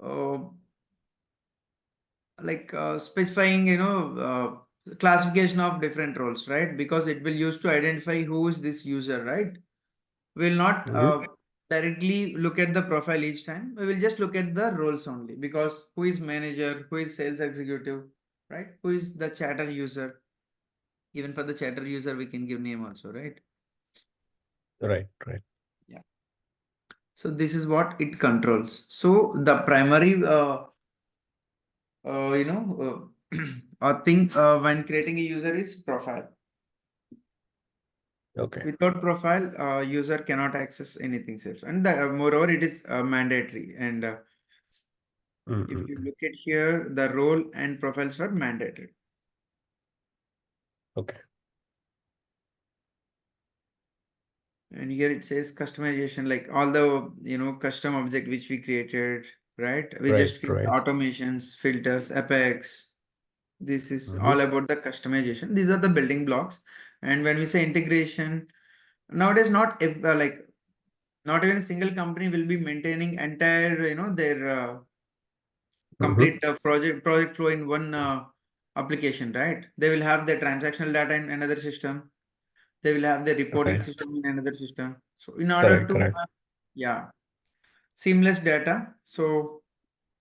uh, like specifying, classification of different roles, right? Because it will use to identify who is this user, right? We'll not Mm-hmm. directly look at the profile each time. We will just look at the roles only, because who is manager, who is sales executive, right? Who is the chatter user? Even for the chatter user, we can give name also, right? Right. Right. Yeah. So this is what it controls. So the primary, thing when creating a user is profile. Okay. Without profile, user cannot access anything safe. And moreover, it is mandatory. And if you Mm-mm. look at here, the role and profiles were mandatory. Okay. And here it says customization, like all the, custom object which we created, right? We Right. just create Right. automations, filters, Apex. This is Mm-hmm. all about the customization. These are the building blocks. And when we say integration, nowadays, like not even a single company will be maintaining entire, their Mm-hmm. complete project flow in one application, right? They will have the transactional data in another system. They will have the reporting Okay. system in another system. So in order Correct. to Correct. have, yeah, seamless data, so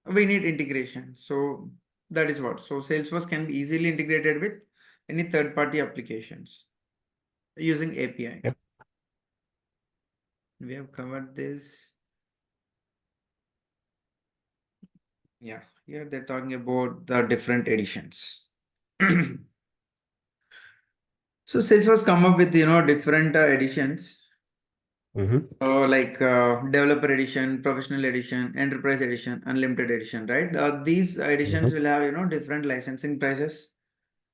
we need integration. So that is what. So Salesforce can be easily integrated with any third-party applications using API. Yep. We have covered this. Yeah, here they're talking about the different editions. So Salesforce come up with, different editions, Mm-hmm. like developer edition, professional edition, enterprise edition, unlimited edition, right? These Mm-hmm. editions will have, different licensing prices.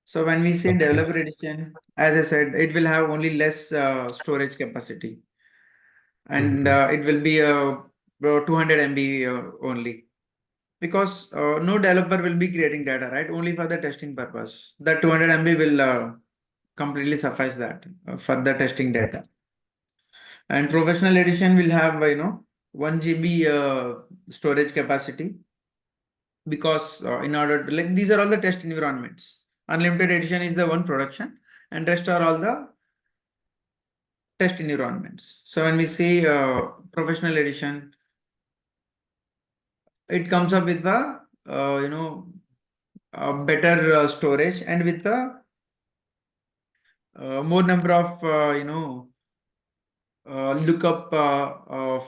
So when we say Okay. developer edition, as I said, it will have only less storage capacity, and Mm-hmm. it will be 200 MB only, because no developer will be creating data, right? Only for the testing purpose. That 200 MB will completely suffice that for the testing Yep. data. And professional edition will have, 1 GB storage capacity, because in order to, like, these are all the test environments. Unlimited edition is the one production, and rest are all the test environments. So when we say professional edition, it comes up with the, better storage, and with the more number of, lookup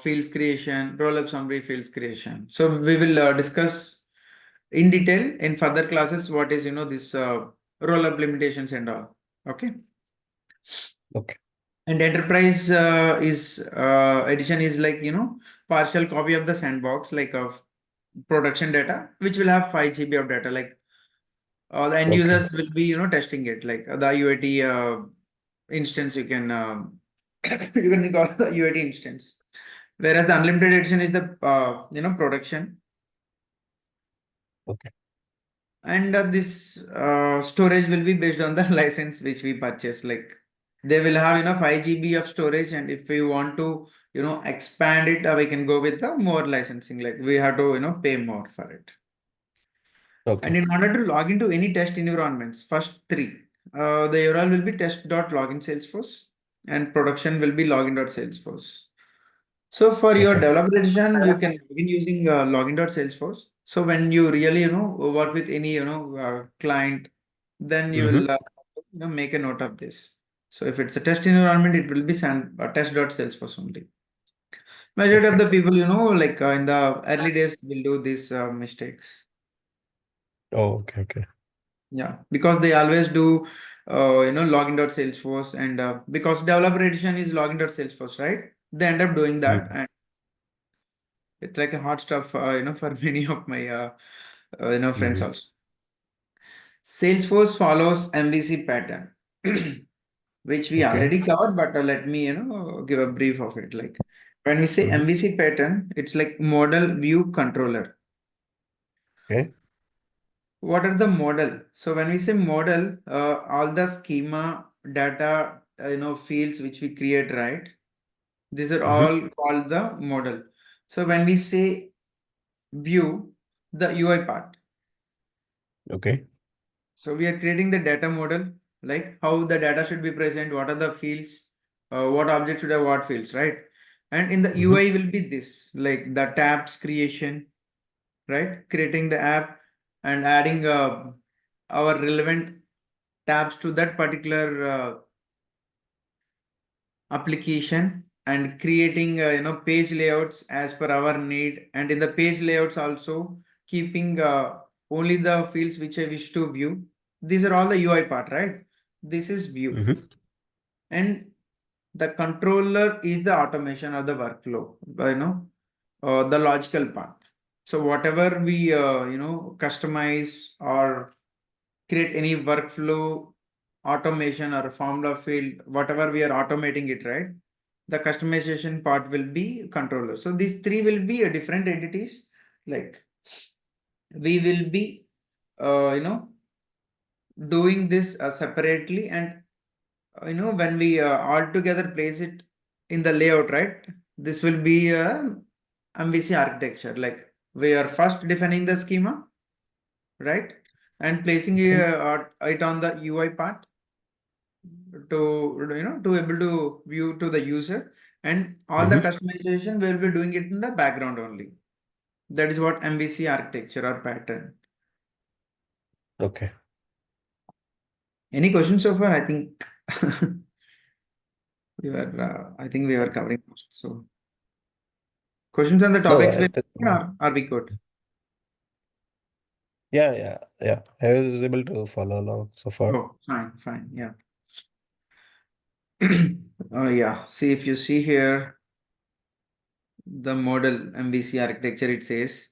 fields creation, roll-up summary fields creation. So we will discuss in detail in further classes what is, this roll-up limitations and all. Okay. Okay. And enterprise is edition is like, partial copy of the sandbox, like of production data, which will have 5 GB of data. Like the end Okay. users will be, testing it. Like the UAT instance, you can you can think of the UAT instance. Whereas the unlimited edition is the production, Okay. and this storage will be based on the license which we purchase. Like they will have 5 GB of storage, and if we want to expand it, we can go with the more licensing. Like we have to pay more for it. And Okay. in order to log into any test environments, first three, the URL will be test.login Salesforce, and production will be login.salesforce. So for your Okay. developer edition, you can begin using login.salesforce. So when you really, work with any, client, then you Mm-hmm. will, make a note of this. So if it's a test environment, it will be test.salesforce only. Majority of Okay. the people, like in the early days, will do these mistakes. Oh, okay. Okay. Yeah, because they always do, login.salesforce, and because developer edition is login.salesforce, right? They end up doing that, Mm. and it's like a hot stuff, for many of my, friends Mm-hmm. also. Salesforce follows MVC pattern, which we Okay. already covered, but let me, give a brief of it. Like when we say Mm-hmm. MVC pattern, it's like model view controller. Okay. What are the model? So when we say model, all the schema data, fields which we create, right? These are Mm-hmm. all called the model. So when we say view, the UI part. Okay. So we are creating the data model, like how the data should be present, what are the fields, what object should have what fields, right? And in the Mm-hmm. UI will be this, like the tabs creation, right? Creating the app and adding our relevant tabs to that particular application, and creating page layouts as per our need, and in the page layouts also keeping only the fields which I wish to view. These are all the UI part, right? This is view. Mm-hmm. And the controller is the automation or the workflow, the logical part. So whatever we customize or create any workflow automation or formula field, whatever we are automating it, right? The customization part will be controller. So these three will be a different entities. Like we will be, doing this separately, and when we all together place it in the layout, right? This will be a MVC architecture. Like we are first defining the schema, right? And placing Okay. it on the UI part to to able to view to the user, and all the Mm-hmm. customization we'll be doing it in the background only. That is what MVC architecture or pattern. Okay. Any questions so far? I think I think we were covering most. So questions on the No, topics I we think, are we good? yeah, yeah, yeah. I was able to follow along so far. Oh, fine, fine, yeah. Oh yeah. See, if you see here the model MVC architecture, it says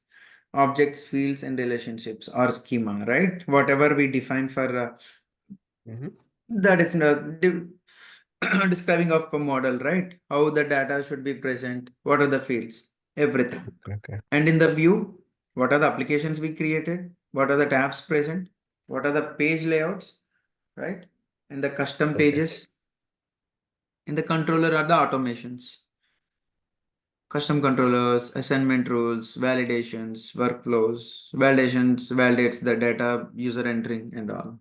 objects, fields, and relationships or schema, right? Whatever we define for Mm-hmm. that is describing of a model, right? How the data should be present, what are the fields, everything. Okay. Okay. And in the view, what are the applications we created? What are the tabs present? What are the page layouts, right? And the custom Okay. pages. In the controller are the automations, custom controllers, assignment rules, validations, workflows. Validations validates the data user entering and all.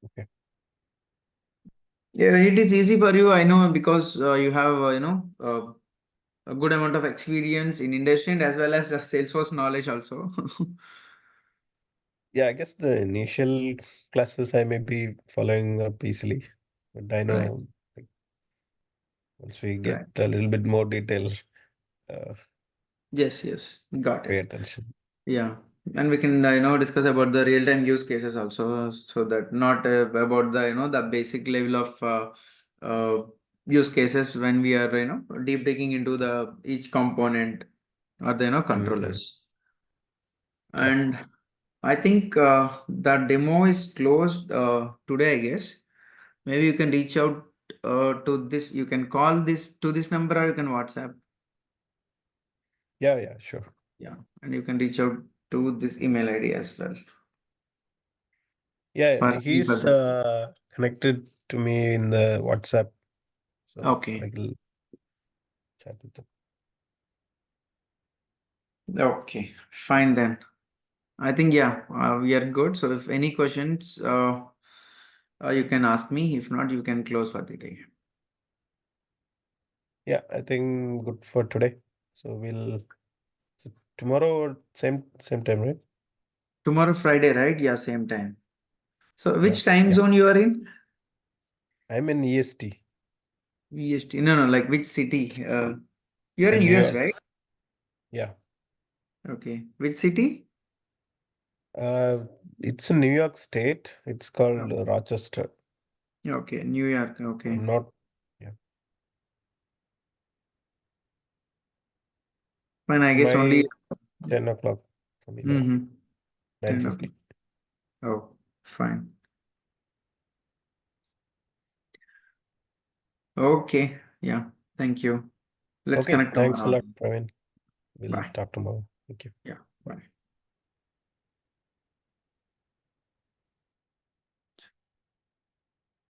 Okay. Yeah, it is easy for you, I know, because you have, a good amount of experience in industry, and as well as Salesforce knowledge also. Yeah, I guess the initial classes I may be following up easily, but I Right, know like, once we get right. a little bit more detail, Yes, yes, got pay it. attention. Yeah, and we can discuss about the real time use cases also, so that not about the the basic level of use cases when we are deep digging into the each component. or the Mm. controllers. Yeah. And I think the demo is closed today, I guess. Maybe you can reach out to this. You can call this to this number, or you can WhatsApp. Yeah, sure. Yeah, and you can reach out to this email ID as well. Yeah, For any he's further. connected to me in the WhatsApp, so I Okay. will chat with him. Okay. Fine then. I think yeah, we are good. So if any questions, you can ask me. If not, you can close for the day. Yeah, I think good for today. So so tomorrow same time, right? Tomorrow Friday, right? Yeah, same time. So Yeah, which time yeah. zone you are in? I'm in EST EST. No, like which city? You're in in New US, York. right? Yeah. Okay. Which city? Uh, it's in New York State. It's called Oh, Rochester. okay, New York. Okay. I'm not. Yeah. Fine, I guess My only 10 o'clock for me there. 10 o'clock. 9:50. Oh, fine. Okay. Yeah. Thank you. Let's Okay. connect Thanks a tomorrow. lot, Praveen. We'll Bye. talk tomorrow. Thank you. Yeah.